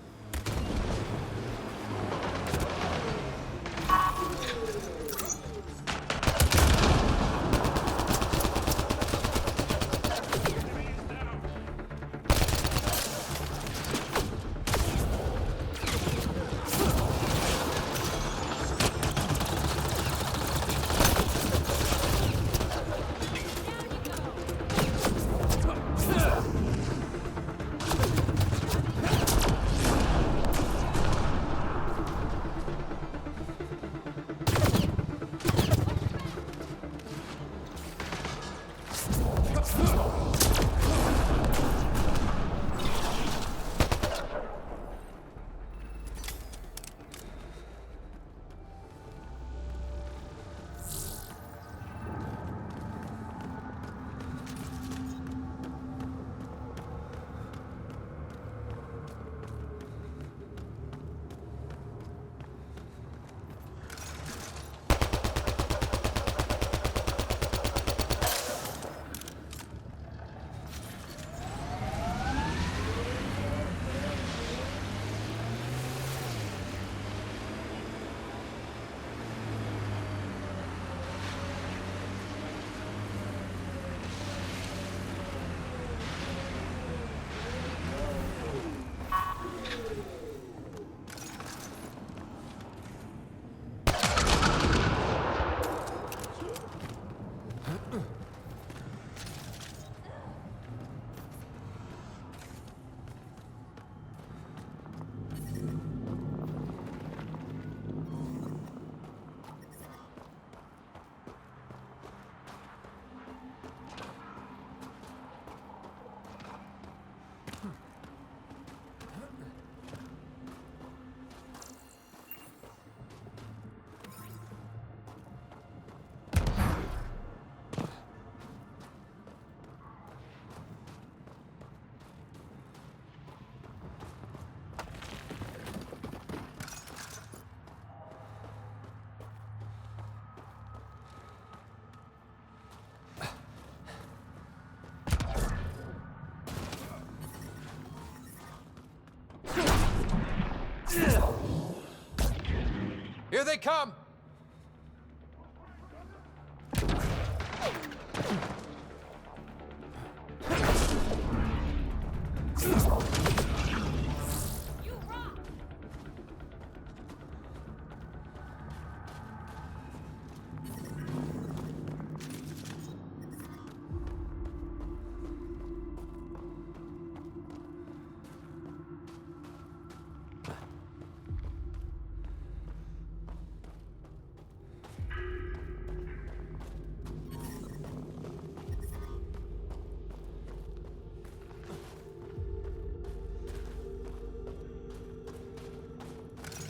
Here they come!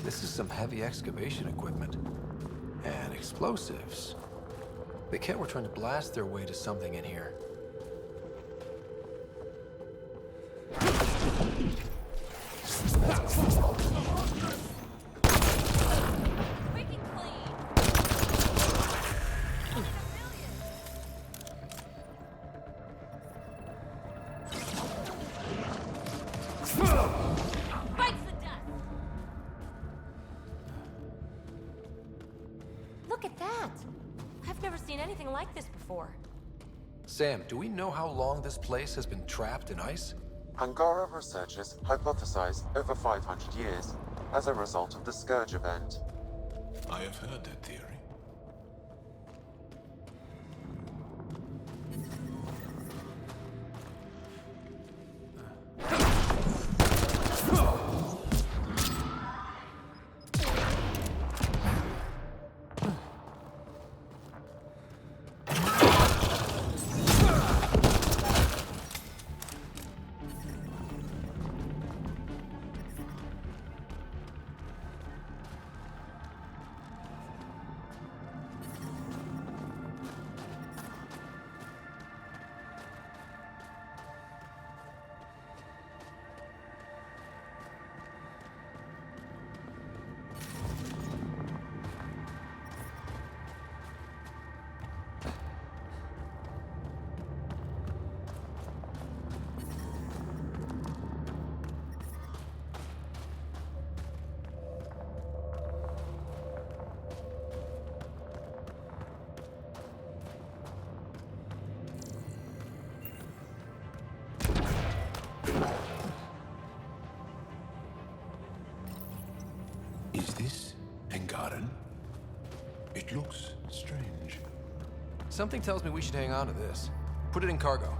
This is some heavy excavation equipment. And explosives. The kit were trying to blast their way to something in here. Look at that! I've never seen anything like this before. Sam, do we know how long this place has been trapped in ice? Angara researchers hypothesize over 500 years as a result of the Scourge event. I have heard that theory. It looks strange. Something tells me we should hang on to this. Put it in cargo.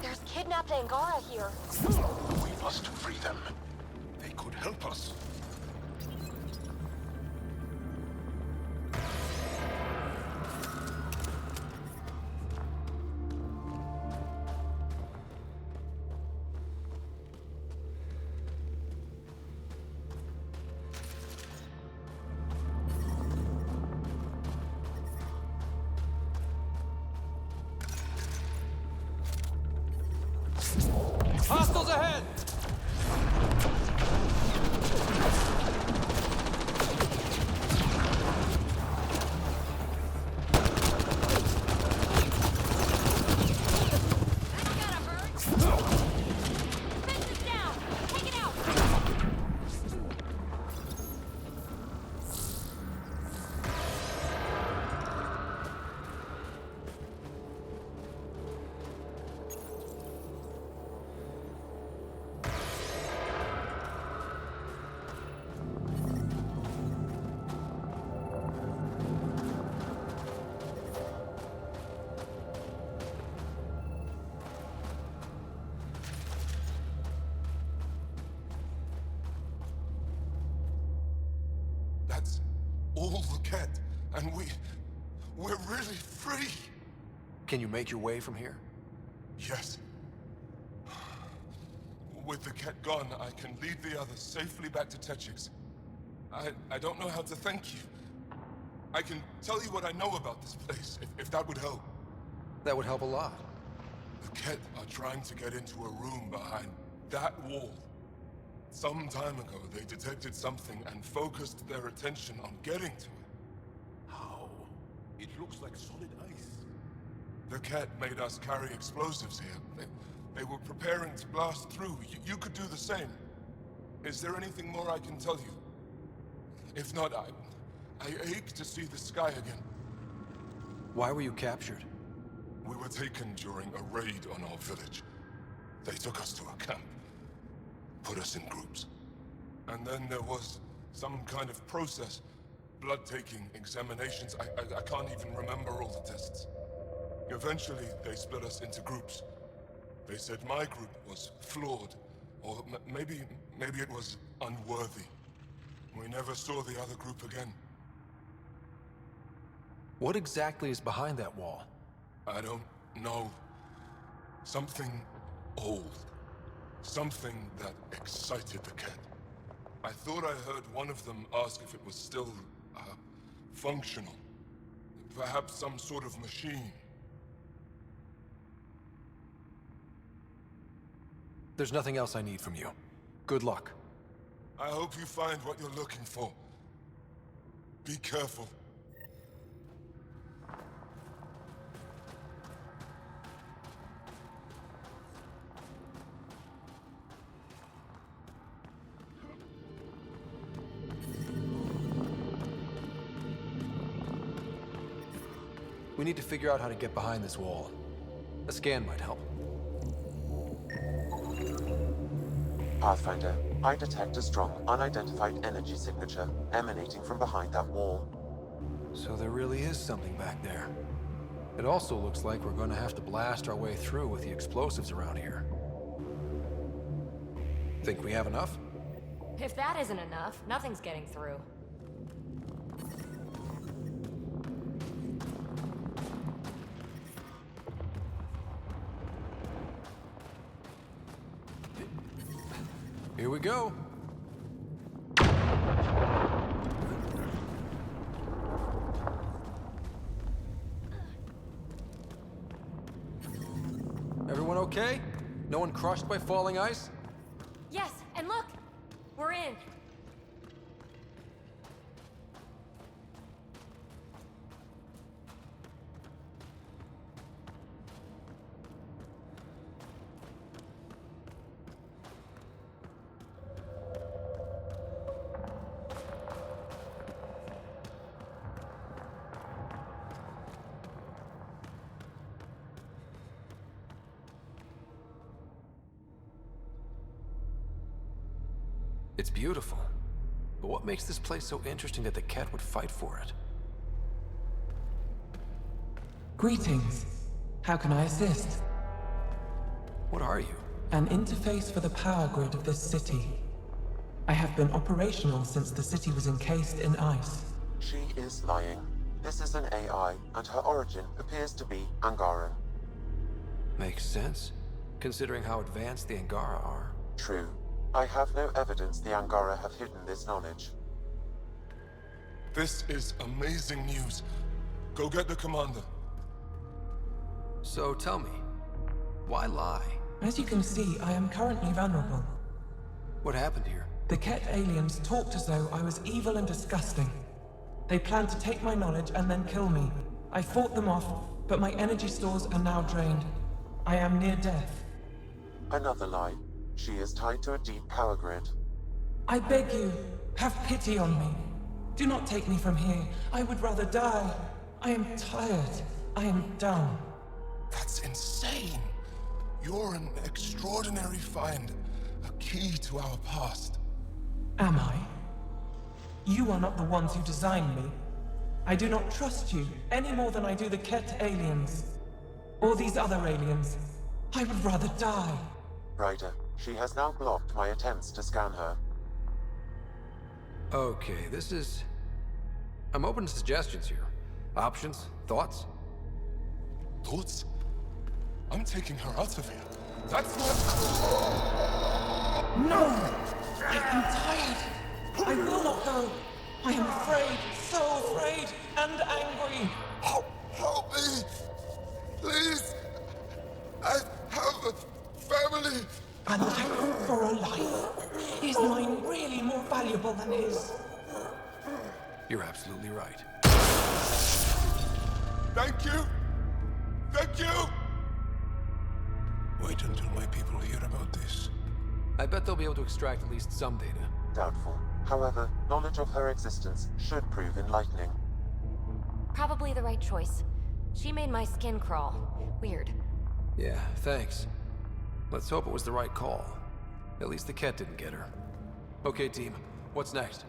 There's kidnapped Angara here. We must free them. They could help us. Hostiles ahead! That's all the Ket, and we're really free. Can you make your way from here? Yes. With the Ket gone, I can lead the others safely back to Techix. I don't know how to thank you. I can tell you what I know about this place, if that would help. That would help a lot. The Ket are trying to get into a room behind that wall. Some time ago, they detected something and focused their attention on getting to it. How? It looks like solid ice. The Ket made us carry explosives here. They were preparing to blast through. You could do the same. Is there anything more I can tell you? If not, I ache to see the sky again. Why were you captured? We were taken during a raid on our village. They took us to a camp. Put us in groups. And then there was some kind of process. Blood-taking, examinations. I can't even remember all the tests. Eventually, they split us into groups. They said my group was flawed, or maybe it was unworthy. We never saw the other group again. What exactly is behind that wall? I don't know. Something old. Something that excited the Ket. I thought I heard one of them ask if it was still, functional. Perhaps some sort of machine. There's nothing else I need from you. Good luck. I hope you find what you're looking for. Be careful. We need to figure out how to get behind this wall. A scan might help. Pathfinder, I detect a strong, unidentified energy signature emanating from behind that wall. So there really is something back there. It also looks like we're going to have to blast our way through with the explosives around here. Think we have enough? If that isn't enough, nothing's getting through. Here we go. okay? No one crushed by falling ice? Yes, and look! We're in. It's beautiful. But what makes this place so interesting that the Ket would fight for it? Greetings. How can I assist? What are you? An interface for the power grid of this city. I have been operational since the city was encased in ice. She is lying. This is an AI, and her origin appears to be Angaran. Makes sense, considering how advanced the Angara are. True. I have no evidence the Angara have hidden this knowledge. This is amazing news. Go get the commander. So tell me, why lie? As you can see, I am currently vulnerable. What happened here? The Ket aliens talked as though I was evil and disgusting. They planned to take my knowledge and then kill me. I fought them off, but my energy stores are now drained. I am near death. Another lie. She is tied to a deep power grid. I beg you, have pity on me. Do not take me from here. I would rather die. I am tired. I am done. That's insane. You're an extraordinary find. A key to our past. Am I? You are not the ones who designed me. I do not trust you any more than I do the Ket aliens. Or these other aliens. I would rather die. Ryder, she has now blocked my attempts to scan her. Okay, I'm open to suggestions here. Options? Thoughts? Thoughts? I'm taking her out of here. That's what... No! I am tired. I will not go. I am afraid, so afraid, and angry. Help me! Please! I have a family! A life for a life. Is mine really more valuable than his? You're absolutely right. Thank you! Thank you! Wait until my people hear about this. I bet they'll be able to extract at least some data. Doubtful. However, knowledge of her existence should prove enlightening. Probably the right choice. She made my skin crawl. Weird. Yeah, thanks. Let's hope it was the right call. At least the Ket didn't get her. Okay, team. What's next?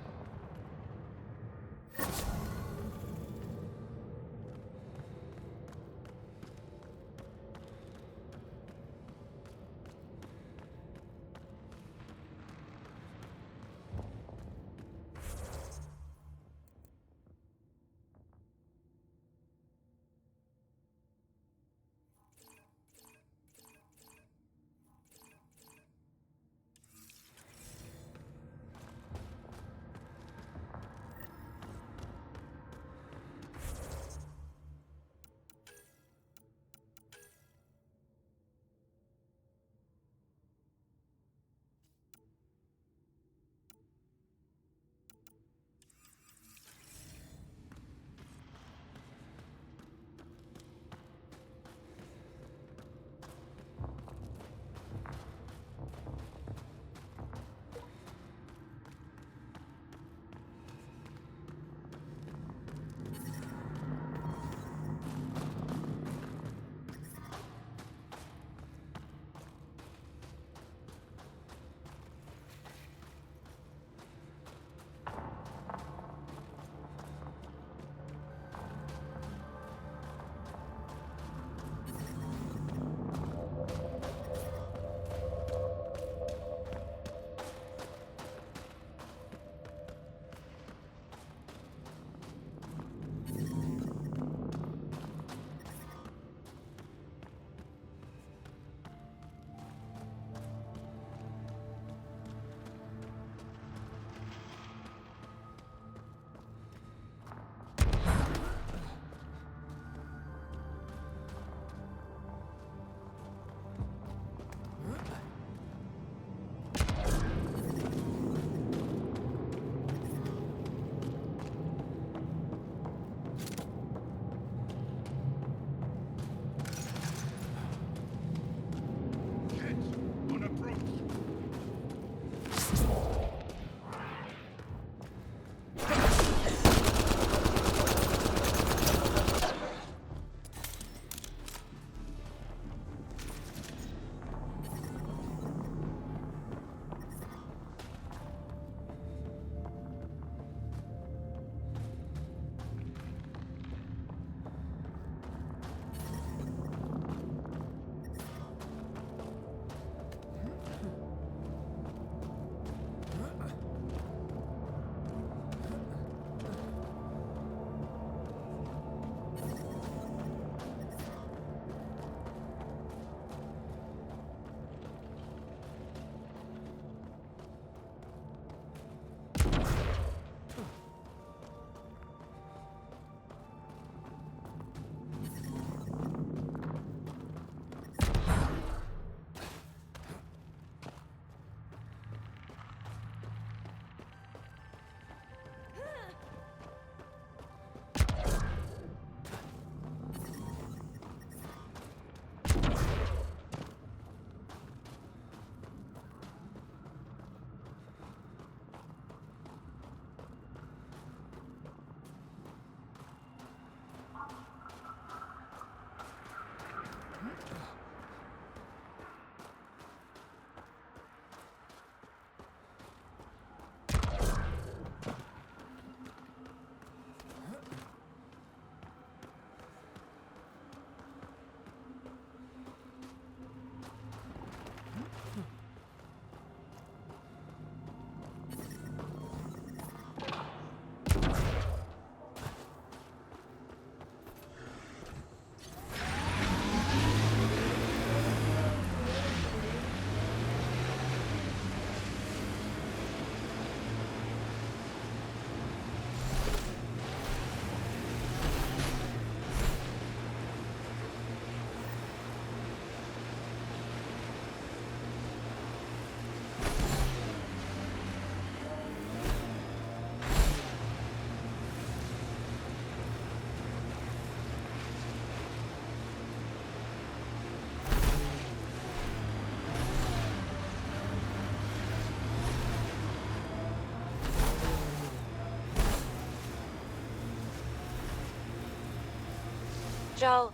Joel,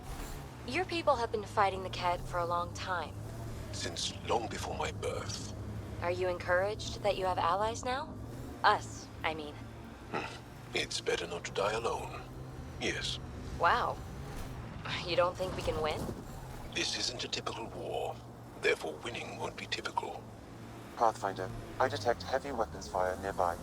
your people have been fighting the Ket for a long time. Since long before my birth. Are you encouraged that you have allies now? Us, I mean. It's better not to die alone. Yes. Wow. You don't think we can win? This isn't a typical war. Therefore, winning won't be typical. Pathfinder, I detect heavy weapons fire nearby.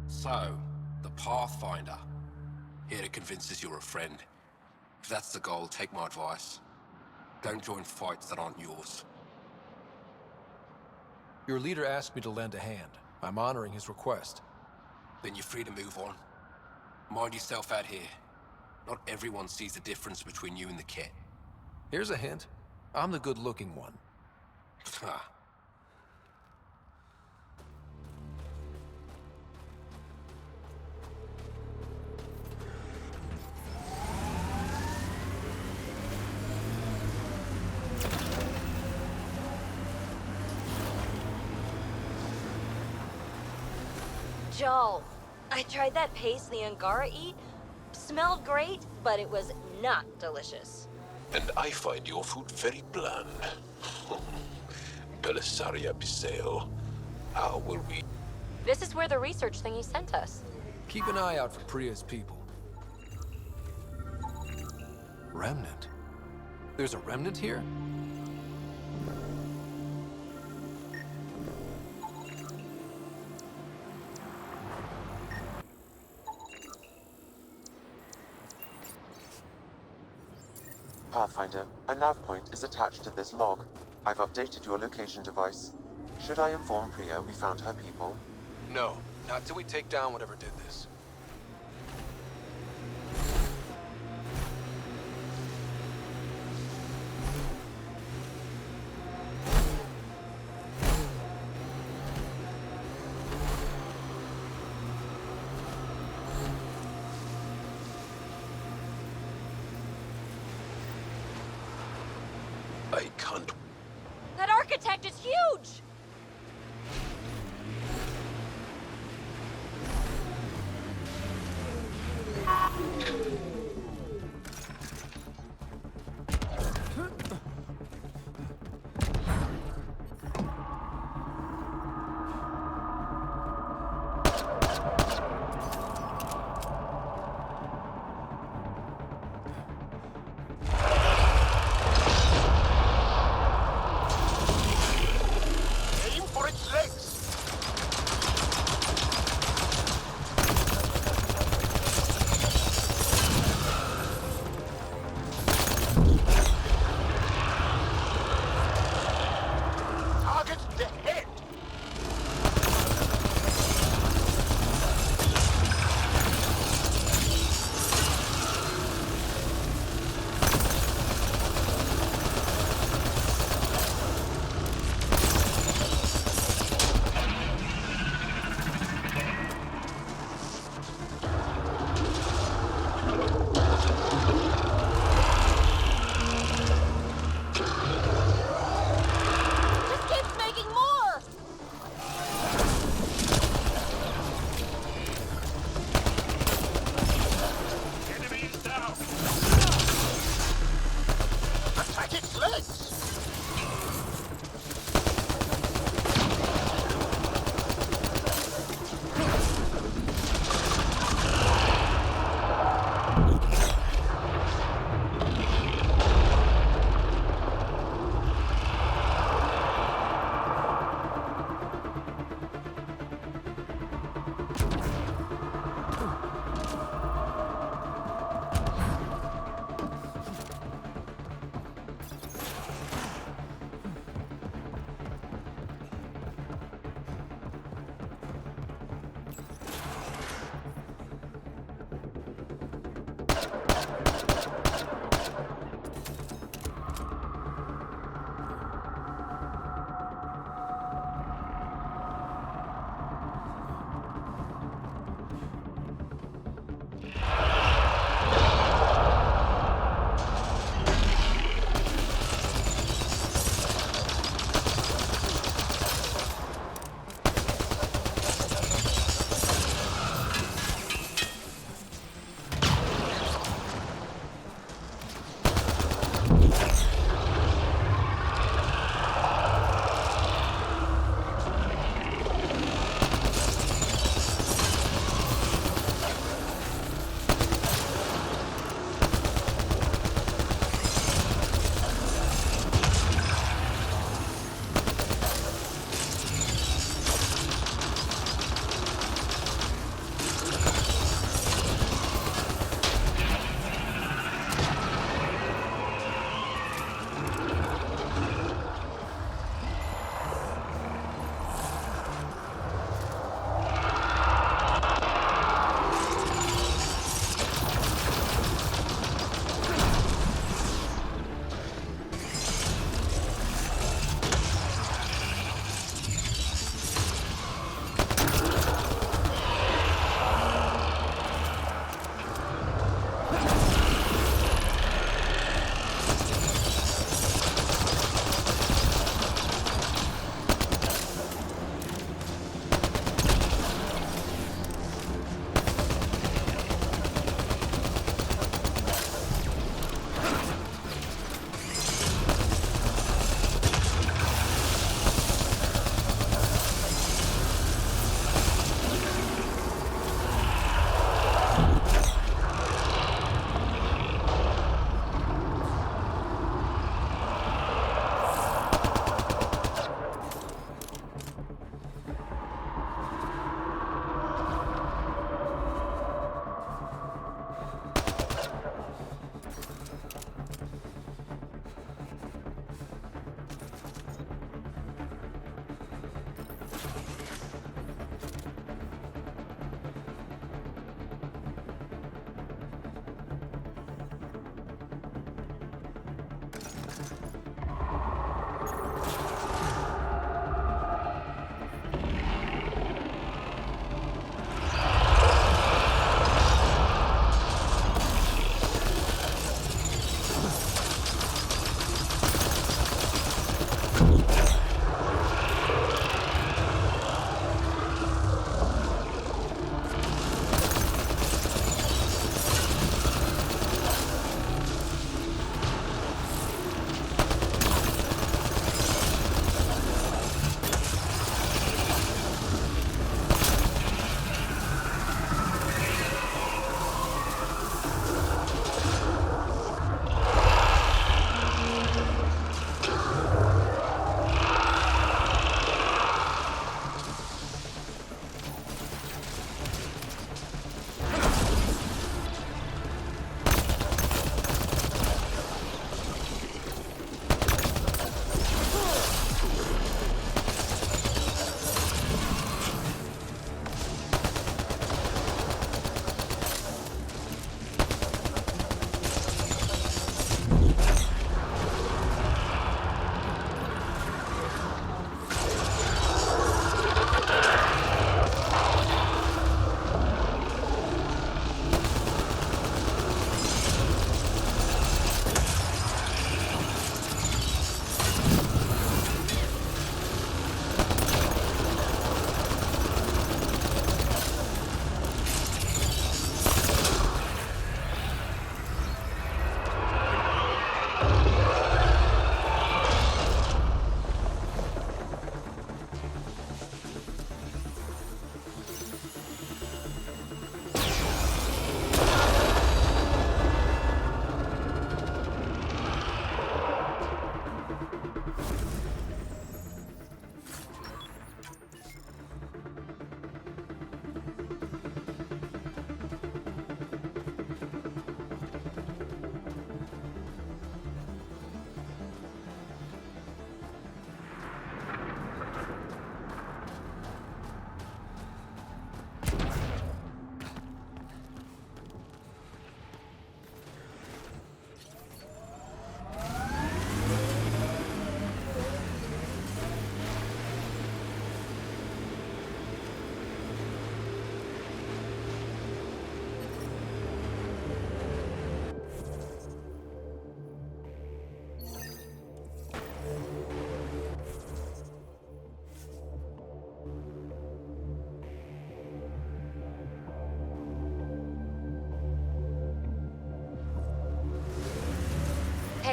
So, the Pathfinder. Here to convince us you're a friend. If that's the goal, take my advice. Don't join fights that aren't yours. Your leader asked me to lend a hand. I'm honoring his request. Then you're free to move on. Mind yourself out here. Not everyone sees the difference between you and the Ket. Here's a hint. I'm the good-looking one. Ha. Joel, I tried that paste the Angara eat. Smelled great, but it was not delicious. And I find your food very bland. Belisaria Bisale. How will we... This is where the research thingy sent us. Keep an eye out for Priya's people. Remnant? There's a remnant here? Pathfinder, a nav point is attached to this log. I've updated your location device. Should I inform Priya we found her people? No, not till we take down whatever did this. I can't... That architect is huge!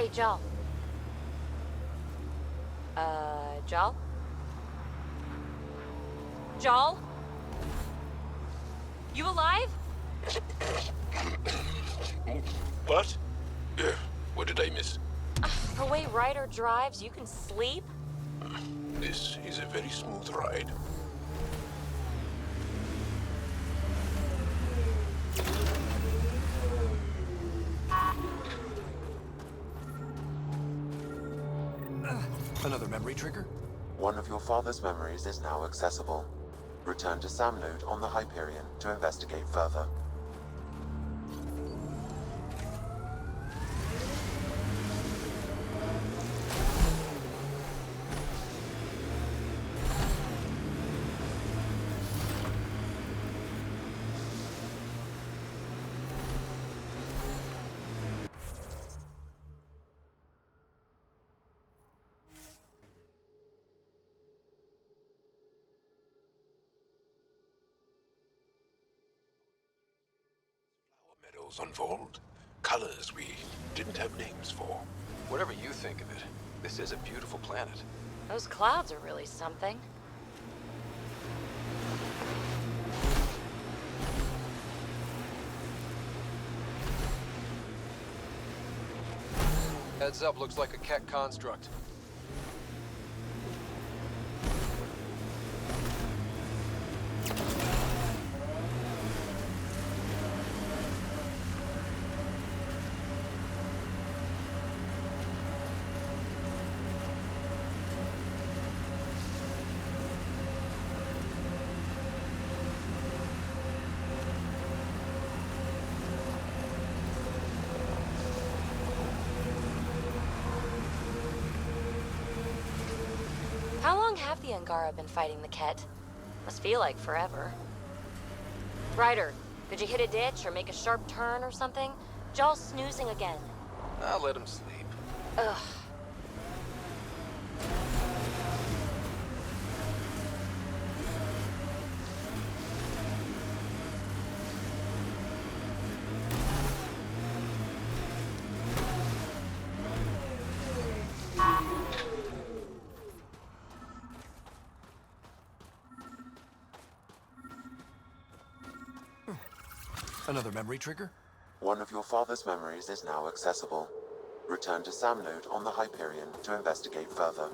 Hey, Jal. Jal? Jal? You alive? What? What did I miss? The way Ryder drives, you can sleep? This is a very smooth ride. Another memory trigger? One of your father's memories is now accessible. Return to Sam Node on the Hyperion to investigate further. Meadows unfold. Colors we didn't have names for. Whatever you think of it, this is a beautiful planet. Those clouds are really something. Heads up, looks like a Keck construct. How long have the Angara been fighting the Ket? Must feel like forever. Ryder, did you hit a ditch or make a sharp turn or something? Jal's snoozing again. I'll let him sleep. Ugh. Another memory trigger? One of your father's memories is now accessible. Return to Sam Node on the Hyperion to investigate further.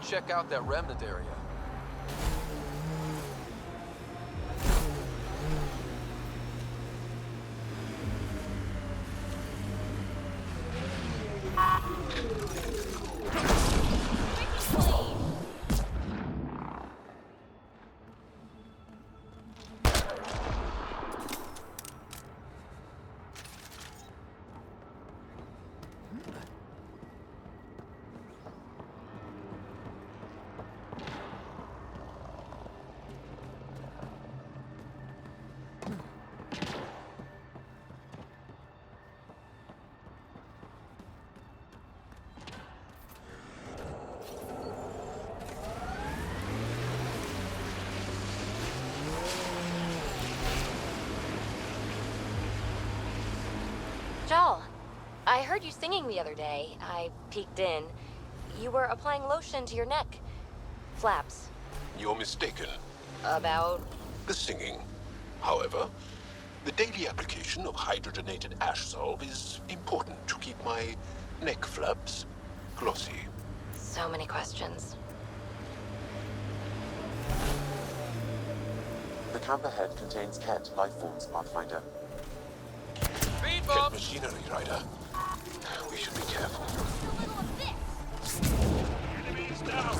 Check out that remnant area. Jal, I heard you singing the other day. I peeked in. You were applying lotion to your neck. Flaps. You're mistaken. About? The singing. However, the daily application of hydrogenated ash salve is important to keep my neck flaps glossy. So many questions. The camp ahead contains Ket lifeforms, Pathfinder. Ket machinery, Ryder. We should be careful. Enemies down!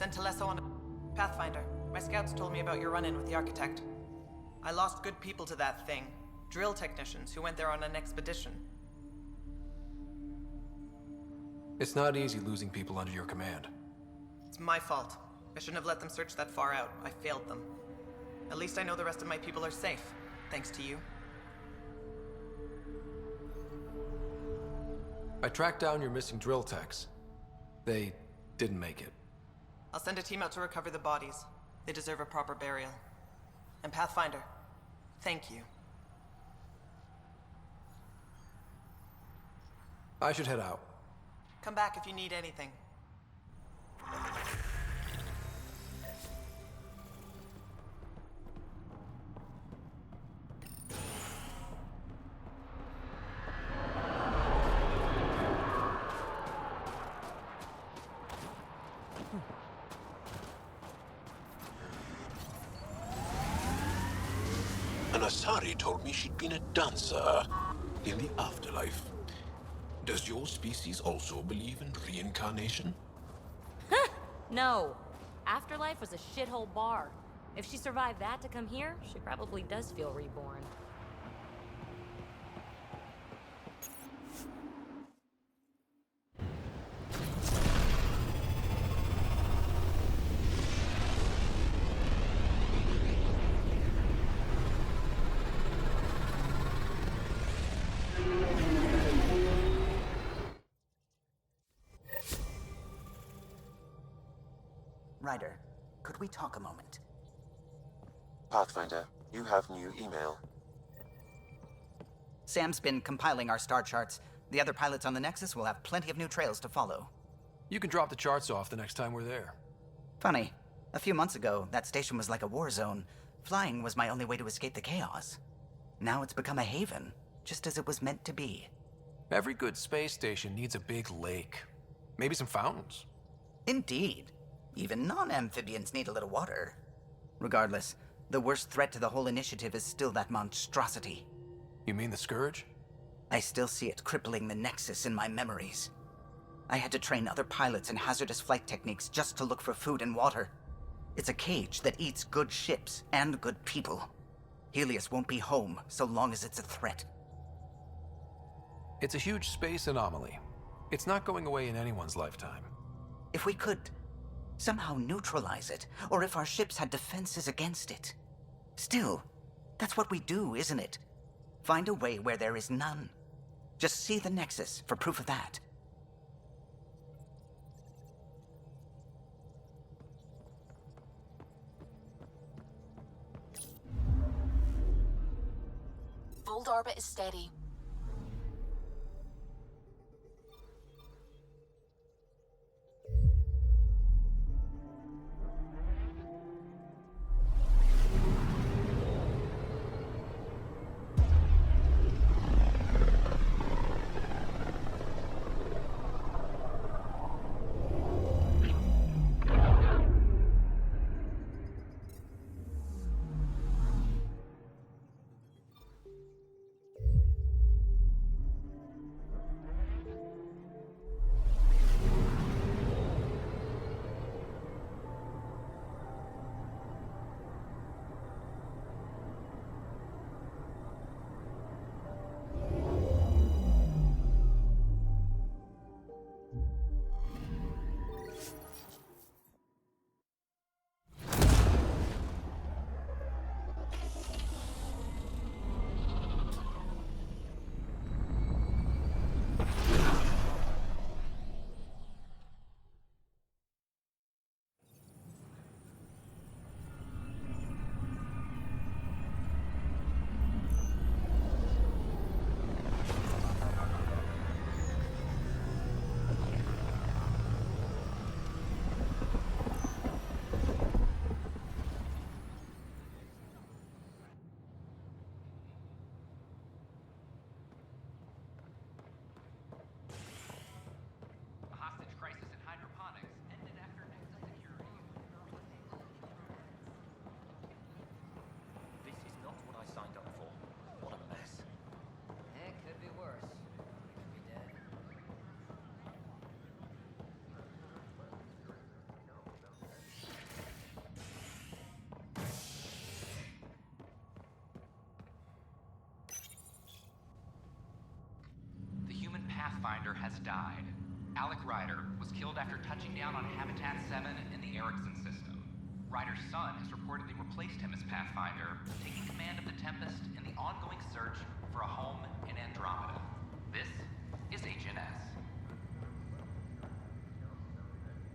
Sent Teleso on a Pathfinder. My scouts told me about your run-in with the Architect. I lost good people to that thing. Drill technicians who went there on an expedition. It's not easy losing people under your command. It's my fault. I shouldn't have let them search that far out. I failed them. At least I know the rest of my people are safe, thanks to you. I tracked down your missing drill techs. They didn't make it. I'll send a team out to recover the bodies. They deserve a proper burial. And Pathfinder, thank you. I should head out. Come back if you need anything. Anasari told me she'd been a dancer in the afterlife. Does your species also believe in reincarnation? No. Afterlife was a shithole bar. If she survived that to come here, she probably does feel reborn. Ryder, could we talk a moment? Pathfinder, you have new email. Sam's been compiling our star charts. The other pilots on the Nexus will have plenty of new trails to follow. You can drop the charts off the next time we're there. Funny. A few months ago, that station was like a war zone. Flying was my only way to escape the chaos. Now it's become a haven, just as it was meant to be. Every good space station needs a big lake. Maybe some fountains. Indeed. Even non-amphibians need a little water. Regardless, the worst threat to the whole initiative is still that monstrosity. You mean the Scourge? I still see it crippling the Nexus in my memories. I had to train other pilots in hazardous flight techniques just to look for food and water. It's a cage that eats good ships and good people. Helios won't be home so long as it's a threat. It's a huge space anomaly. It's not going away in anyone's lifetime. If we could somehow neutralize it, or if our ships had defenses against it. Still, that's what we do, isn't it? Find a way where there is none. Just see the Nexus for proof of that. Fold orbit is steady. has died. Alec Ryder was killed after touching down on Habitat 7 in the Erickson system. Ryder's son has reportedly replaced him as Pathfinder, taking command of the Tempest in the ongoing search for a home in Andromeda. This is HNS.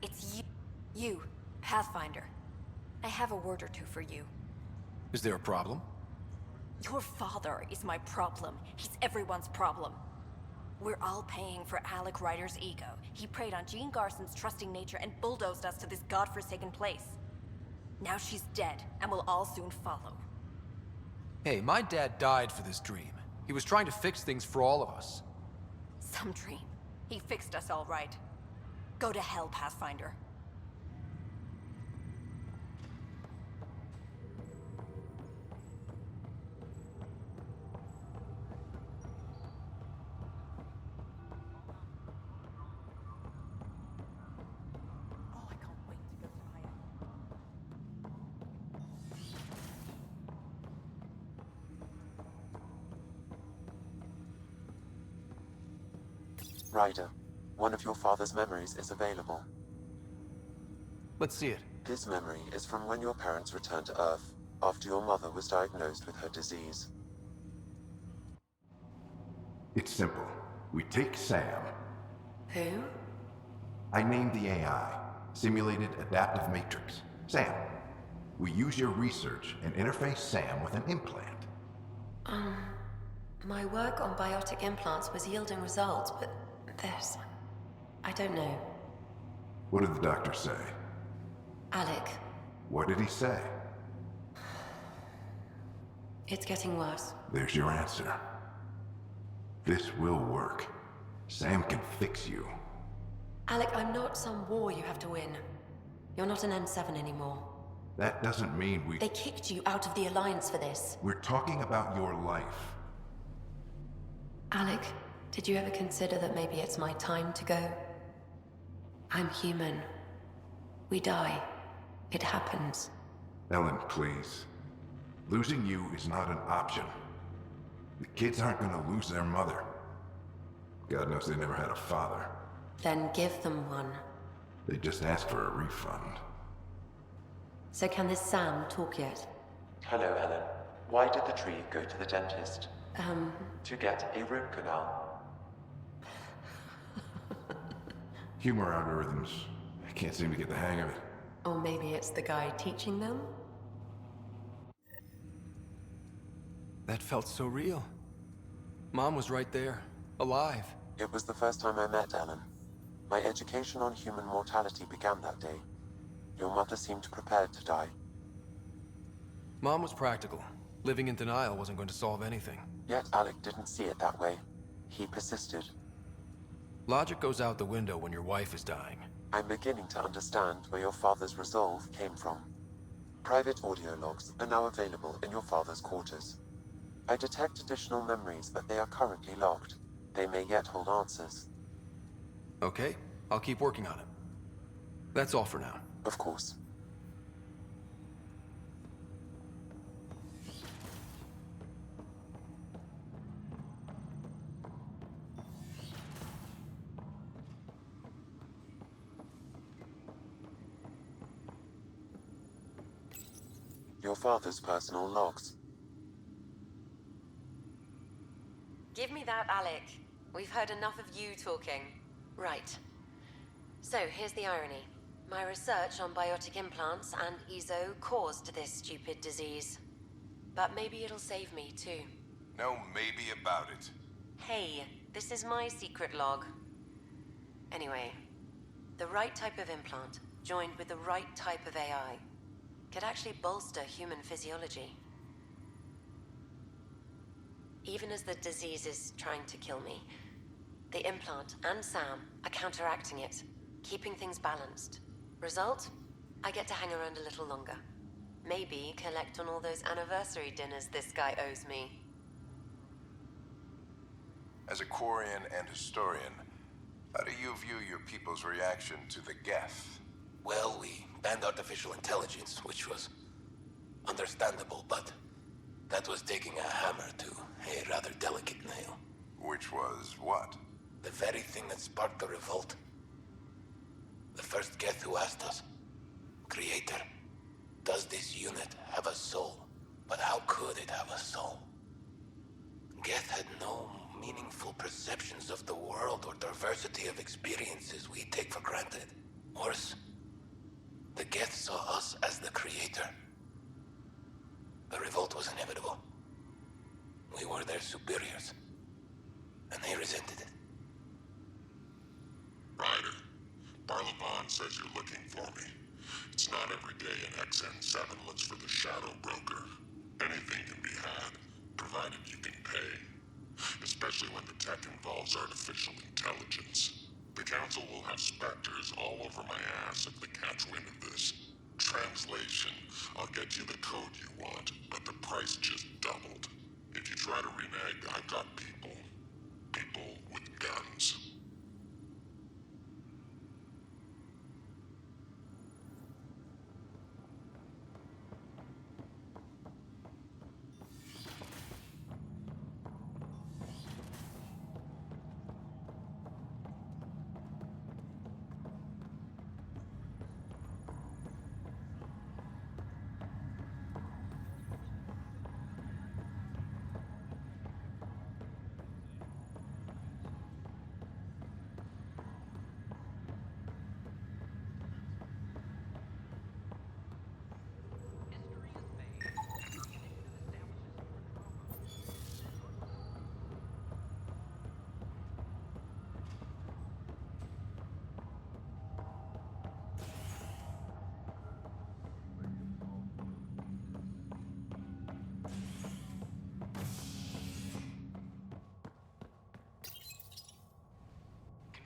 It's you, Pathfinder. I have a word or two for you. Is there a problem? Your father is my problem. He's everyone's problem. We're all paying for Alec Ryder's ego. He preyed on Jean Garson's trusting nature and bulldozed us to this godforsaken place. Now she's dead, and we'll all soon follow. Hey, my dad died for this dream. He was trying to fix things for all of us. Some dream. He fixed us all right. Go to hell, Pathfinder. Ryder, one of your father's memories is available. Let's see it. This memory is from when your parents returned to Earth, after your mother was diagnosed with her disease. It's simple. We take Sam. Who? I named the AI, Simulated Adaptive Matrix. Sam. We use your research and interface Sam with an implant. My work on biotic implants was yielding results, but this... I don't know. What did the doctor say? Alec, What did he say? it's getting worse. There's your answer. This will work. Sam can fix you. Alec, I'm not some war you have to win. You're not an N7 anymore. That doesn't mean we... They kicked you out of the Alliance for this. We're talking about your life. Alec, did you ever consider that maybe it's my time to go? I'm human. We die. It happens. Ellen, please. Losing you is not an option. The kids aren't gonna lose their mother. God knows they never had a father. Then give them one. They just asked for a refund. So can this Sam talk yet? Hello, Ellen. Why did the tree go to the dentist? To get a root canal. Humor algorithms. I can't seem to get the hang of it. Or maybe it's the guy teaching them? That felt so real. Mom was right there, alive. It was the first time I met Ellen. My education on human mortality began that day. Your mother seemed prepared to die. Mom was practical. Living in denial wasn't going to solve anything. Yet Alec didn't see it that way. He persisted. Logic goes out the window when your wife is dying. I'm beginning to understand where your father's resolve came from. Private audio logs are now available in your father's quarters. I detect additional memories, but they are currently logged. They may yet hold answers. Okay, I'll keep working on it. That's all for now. Of course. Your father's personal logs. Give me that, Alec. We've heard enough of you talking. Right. So, here's the irony. My research on biotic implants and EZO caused this stupid disease. But maybe it'll save me, too. No maybe about it. Hey, this is my secret log. Anyway, the right type of implant, joined with the right type of AI, could actually bolster human physiology. Even as the disease is trying to kill me, the implant and Sam are counteracting it, keeping things balanced. Result? I get to hang around a little longer. Maybe collect on all those anniversary dinners this guy owes me. As a Quarian and historian, how do you view your people's reaction to the Geth? Well, we banned artificial intelligence, which was understandable, but that was taking a hammer to a rather delicate nail. Which was what? The very thing that sparked the revolt. The first Geth who asked us, Creator, does this unit have a soul? But how could it have a soul? Geth had no meaningful perceptions of the world or diversity of experiences we take for granted. Worse, the Geth saw us as the Creator. The revolt was inevitable. We were their superiors, and they resented it. Ryder, Barlaban says you're looking for me. It's not every day an XN7 looks for the Shadow Broker. Anything can be had, provided you can pay. Especially when the tech involves artificial intelligence. The Council will have specters all over my ass if they catch wind of this. Translation, I'll get you the code you want, but the price just doubled. If you try to renege, I've got people. People with guns.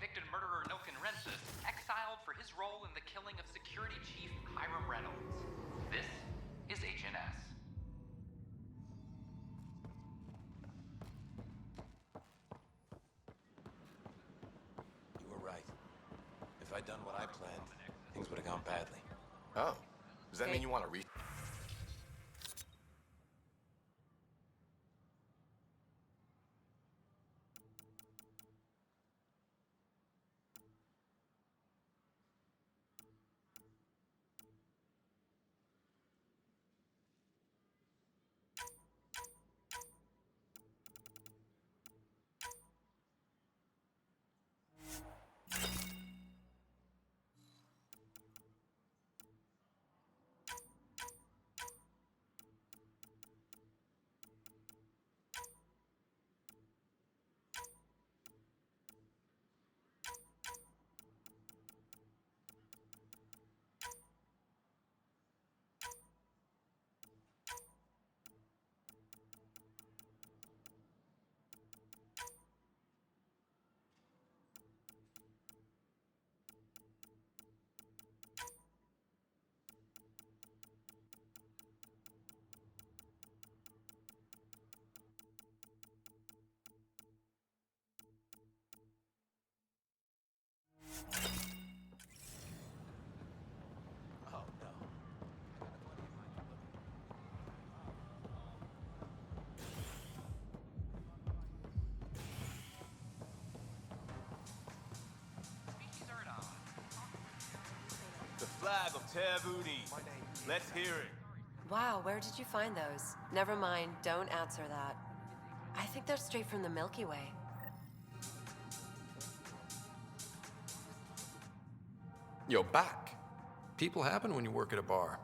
Convicted murderer Noken Rensis exiled for his role in the killing of Security Chief Hiram Reynolds. This is HNS. You were right. If I'd done what I planned, things would have gone badly. Oh. Does that mean you want to re- The flag of Tevudi. Let's hear it. Wow, where did you find those? Never mind, don't answer that. I think they're straight from the Milky Way. You're back. People happen when you work at a bar.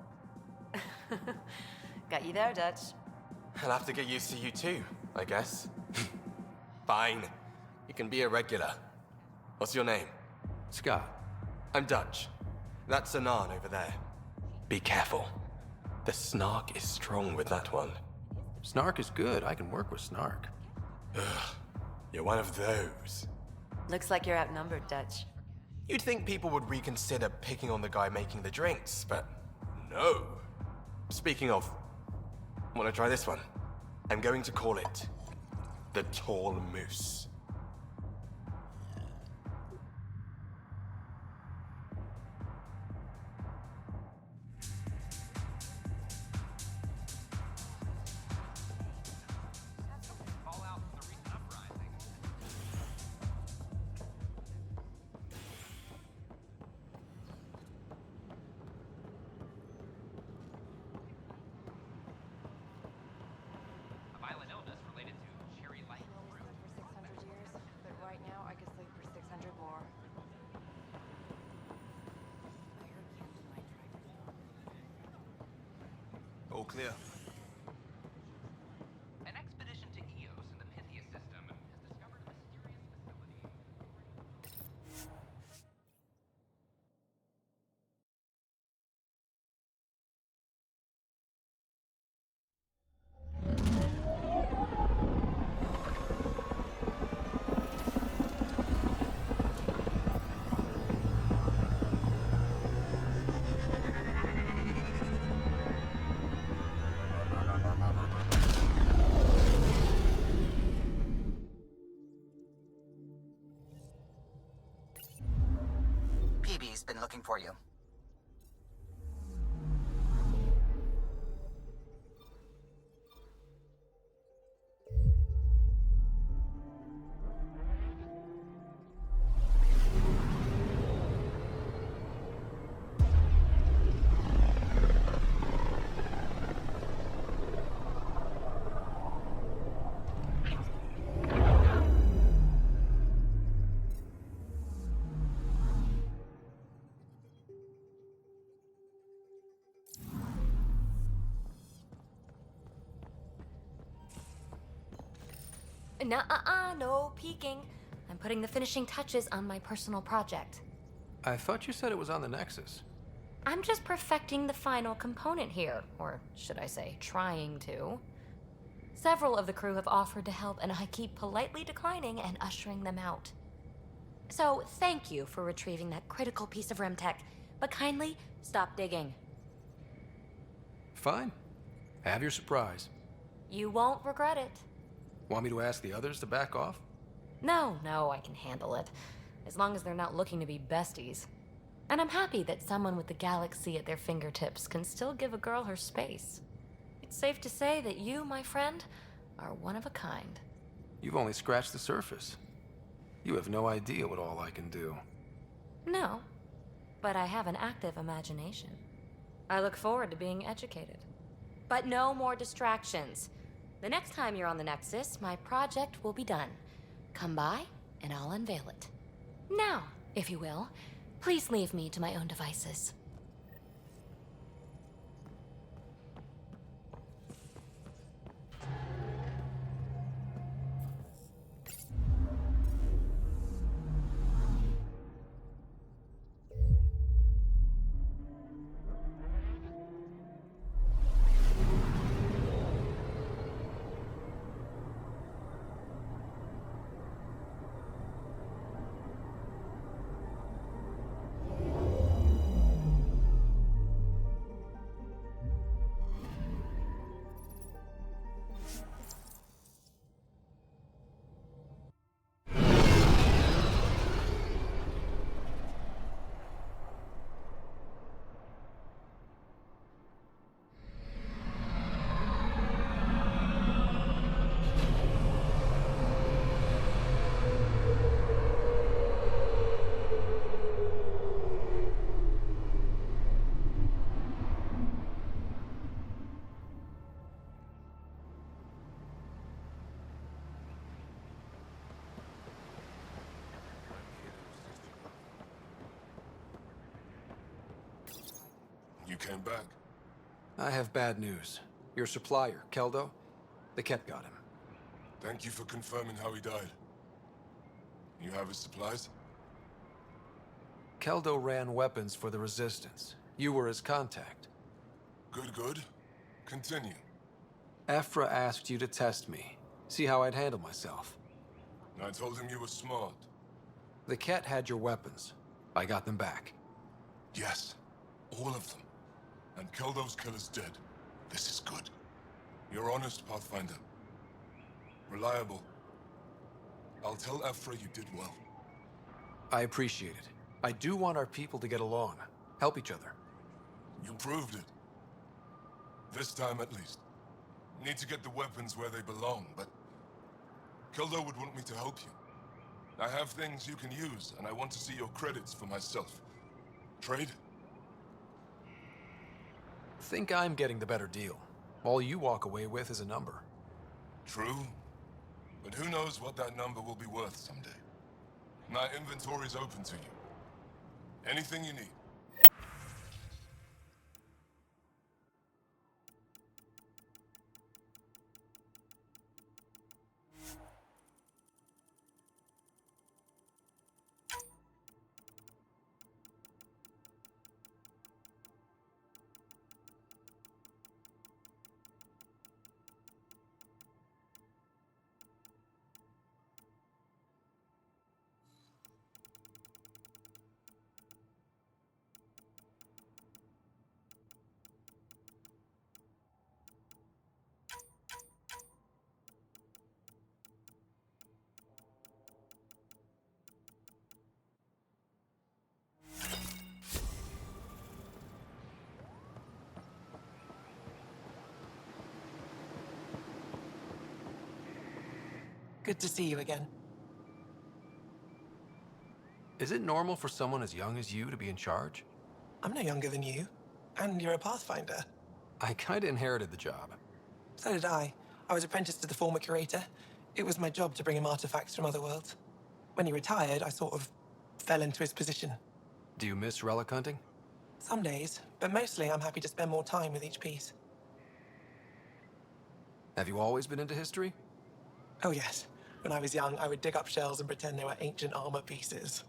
Got you there, Dutch. I'll have to get used to you too, I guess. Fine. You can be a regular. What's your name? Scott. I'm Dutch. That's Anan over there. Be careful. The snark is strong with that one. Snark is good. I can work with snark. Ugh. You're one of those. Looks like you're outnumbered, Dutch. You'd think people would reconsider picking on the guy making the drinks, but no. Speaking of, wanna try this one? I'm going to call it the Tall Moose. All clear. An expedition to Eos in the Pythia system has discovered a mysterious facility. PB's been looking for you. Nuh-uh, no peeking. I'm putting the finishing touches on my personal project. I thought you said it was on the Nexus. I'm just perfecting the final component here, or should I say, trying to. Several of the crew have offered to help, and I keep politely declining and ushering them out. So, thank you for retrieving that critical piece of REM tech, but kindly stop digging. Fine. Have your surprise. You won't regret it. Want me to ask the others to back off? No, I can handle it. As long as they're not looking to be besties. And I'm happy that someone with the galaxy at their fingertips can still give a girl her space. It's safe to say that you, my friend, are one of a kind. You've only scratched the surface. You have no idea what all I can do. No, but I have an active imagination. I look forward to being educated. But no more distractions. The next time you're on the Nexus, my project will be done. Come by, and I'll unveil it. Now, if you will, please leave me to my own devices. You came back. I have bad news. Your supplier, Keldo, the Ket got him. Thank you for confirming how he died. You have his supplies? Keldo ran weapons for the Resistance. You were his contact. Good. Continue. Ephra asked you to test me, see how I'd handle myself. I told him you were smart. The Ket had your weapons. I got them back. Yes, all of them. And Keldo's killer's dead. This is good. You're honest, Pathfinder. Reliable. I'll tell Ephra you did well. I appreciate it. I do want our people to get along, help each other. You proved it. This time at least. Need to get the weapons where they belong, but Keldo would want me to help you. I have things you can use, and I want to see your credits for myself. Trade? Think I'm getting the better deal. All you walk away with is a number. True. But who knows what that number will be worth someday. My inventory's open to you. Anything you need. Good to see you again. Is it normal for someone as young as you to be in charge? I'm no younger than you. And you're a Pathfinder. I kinda inherited the job. So did I. I was apprenticed to the former curator. It was my job to bring him artifacts from other worlds. When he retired, I sort of fell into his position. Do you miss relic hunting? Some days, but mostly I'm happy to spend more time with each piece. Have you always been into history? Oh yes. When I was young, I would dig up shells and pretend they were ancient armor pieces.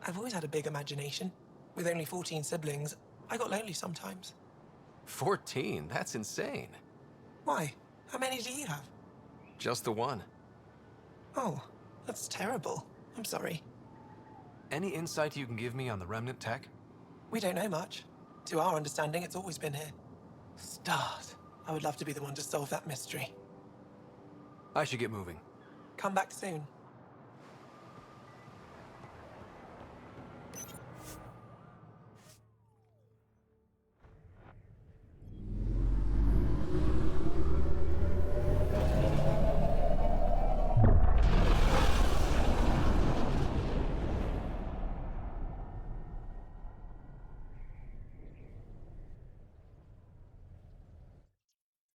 I've always had a big imagination. With only 14 siblings, I got lonely sometimes. 14? That's insane. Why? How many do you have? Just the one. Oh, that's terrible. I'm sorry. Any insight you can give me on the remnant tech? We don't know much. To our understanding, it's always been here. Stars. I would love to be the one to solve that mystery. I should get moving. Come back soon.